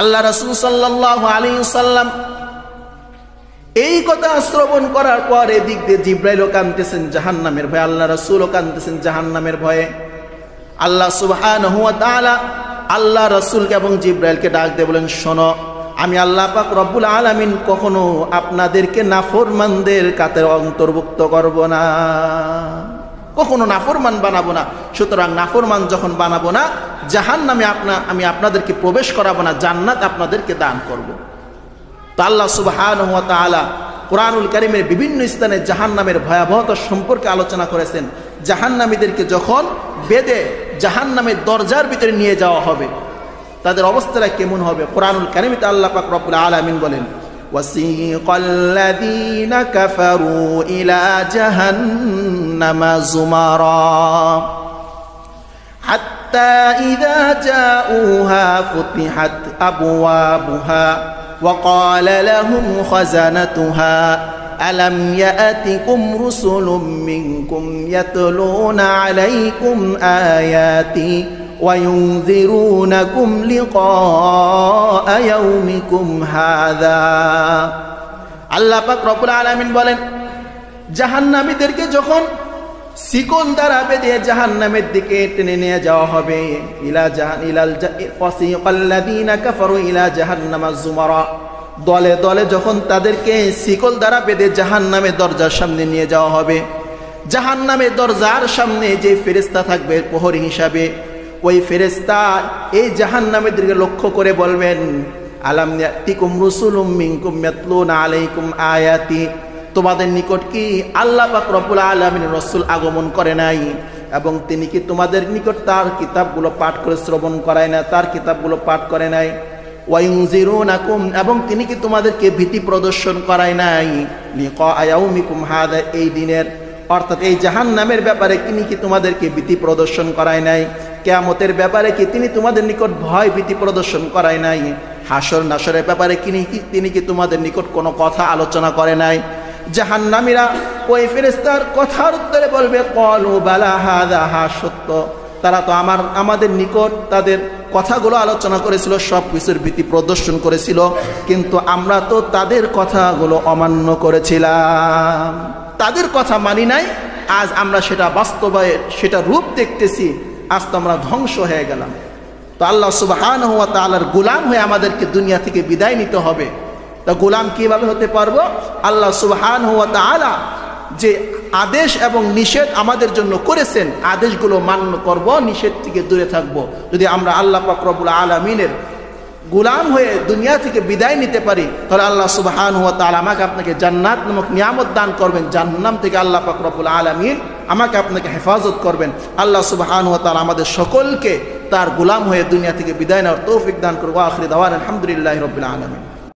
আল্লাহ রাসূল সাল্লাল্লাহু আলাইহি ওয়াসাল্লাম এই কথা শ্রবণ করার পর এদিক দিয়ে জিবরাইলও কাঁদতেছেন জাহান্নামের ভয়ে, আল্লাহ রাসূলও কাঁদতেছেন জাহান্নামের ভয়ে। আল্লাহ সুবহানাহু ওয়া তাআলা আল্লাহ রাসূলকে এবং জিবরাইলকে ডাক দিয়ে বলেন, শোনো, আমি আল্লাহ পাক রব্বুল আলামিন কখনো আপনাদেরকে নাফরমানদের কাতারে অন্তর্ভুক্ত করব না, কখনো নাফরমান বানাবো না। সুতরাং নাফরমান যখন বানাবো না, জাহান্নামে আমি আপনাদেরকে প্রবেশ করাবো না, জান্নাত আপনাদেরকে দান করব। তো আল্লাহ সুবহানাহু ওয়া তাআলা কুরআনুল কারীমের বিভিন্ন স্থানে জাহান্নামের ভয়াবহতা সম্পর্কে আলোচনা করেছেন। জাহান্নামীদেরকে যখন বেঁধে জাহান্নামের দরজার ভিতরে নিয়ে যাওয়া হবে, তাদের অবস্থাটা কেমন হবে? কুরআনুল কারীমে আল্লাহ পাক রব্বুল আলামিন বলেন, ওয়াসিকাল্লাযীনা কাফারু ইলা জাহান্নামা যুমারা হাত্তা ইযা জাউহা ফুতিহাত আবওয়াবুহা ওয়া ক্বালা লাহুম খাযানাতুহা ألم يأتكم رسل منكم يتلون عليكم آياتي وينذرونكم لقاء يومكم هذا। আল্লাহ পাক রব্বুল আলামিন বলেন, জাহান্নামীদেরকে যখন শিকল দ্বারা বেঁধে জাহান্নামের দিকে টেনে নিয়ে যাওয়া হবে, ওয়াসিকাল্লাযীনা কাফারু ইলা জাহান্নামা যুমারা, দলে দলে যখন তাদেরকে শিকল দ্বারা বেঁধে জাহান্নামের দরজার সামনে নিয়ে যাওয়া হবে, জাহান্নামের দরজার সামনে যে ফেরেশতা থাকবে প্রহরী হিসাবে, ওই ফেরেশতা এই জাহান্নামীদেরকে লক্ষ্য করে বলবেন, আলাম ইয়াতিকুম রুসুলুম মিনকুম ইয়াতলুনা আলাইকুম আয়াতি, তোমাদের নিকট কি আল্লাহ পাক রব্বুল আলামিনের রাসূল আগমন করে নাই এবং তিনি কি তোমাদের নিকট তার কিতাবগুলো পাঠ করে শ্রবণ করায় না, তার কিতাবগুলো পাঠ করে নাই? ওয়ায়ুনজিরুনাকুম, এবং তিনি কি তোমাদেরকে ভীতি প্রদর্শন করায় নাই? লিকা ইয়াউমিকুম হাদা, এই দিনের অর্থাৎ এই জাহান্নামের ব্যাপারে তিনি কি তোমাদেরকে ভীতি প্রদর্শন করায় নাই? কিয়ামতের ব্যাপারে কি তিনি তোমাদের নিকট ভয় ভীতি প্রদর্শন করায় নাই? হাসর নাসরের ব্যাপারে তিনি কি তোমাদের নিকট কোনো কথা আলোচনা করে নাই? জাহান্নামীরা ওই ফেরেশতার কথার উত্তরে বলবে, ক্বালু বালা হাযা, হা সত্য, তারা তো আমাদের নিকট তাদের কথাগুলো আলোচনা করেছিল, সব কিছুর ভীতি প্রদর্শন করেছিল, কিন্তু আমরা তো তাদের কথাগুলো অমান্য করেছিলাম, তাদের কথা মানি নাই। আজ আমরা সেটা বাস্তবায়ন, সেটা রূপ দেখতেছি, আজ তো আমরা ধ্বংস হয়ে গেলাম। তো আল্লাহ সুবহানাহু ওয়া তাআলার গোলাম হয়ে আমাদেরকে দুনিয়া থেকে বিদায় নিতে হবে। তা গোলাম কিভাবে হতে পারবো? আল্লাহ সুবহানাহু ওয়া তাআলা যে আদেশ এবং নিষেধ আমাদের জন্য করেছেন, আদেশগুলো মান্য করব, নিষেধ থেকে দূরে থাকব। যদি আমরা আল্লাহ পাক রব্বুল আলামিনের গোলাম হয়ে দুনিয়া থেকে বিদায় নিতে পারি, তাহলে আল্লাহ সুবহানাহু ওয়া তাআলা আমাকে আপনাকে জান্নাত নামক নিয়ামত দান করবেন, জাহান্নাম থেকে আল্লাহ পাক রব্বুল আলামিন আমাকে আপনাকে হেফাজত করবেন। আল্লাহ সুবহানাহু ওয়া তাআলা আমাদের সকলকে তার গোলাম হয়ে দুনিয়া থেকে বিদায় নেওয়ার তৌফিক দান করুন। ওয়া আখিরু দাওয়ানা আলহামদুলিল্লাহি রাব্বিল আলামিন।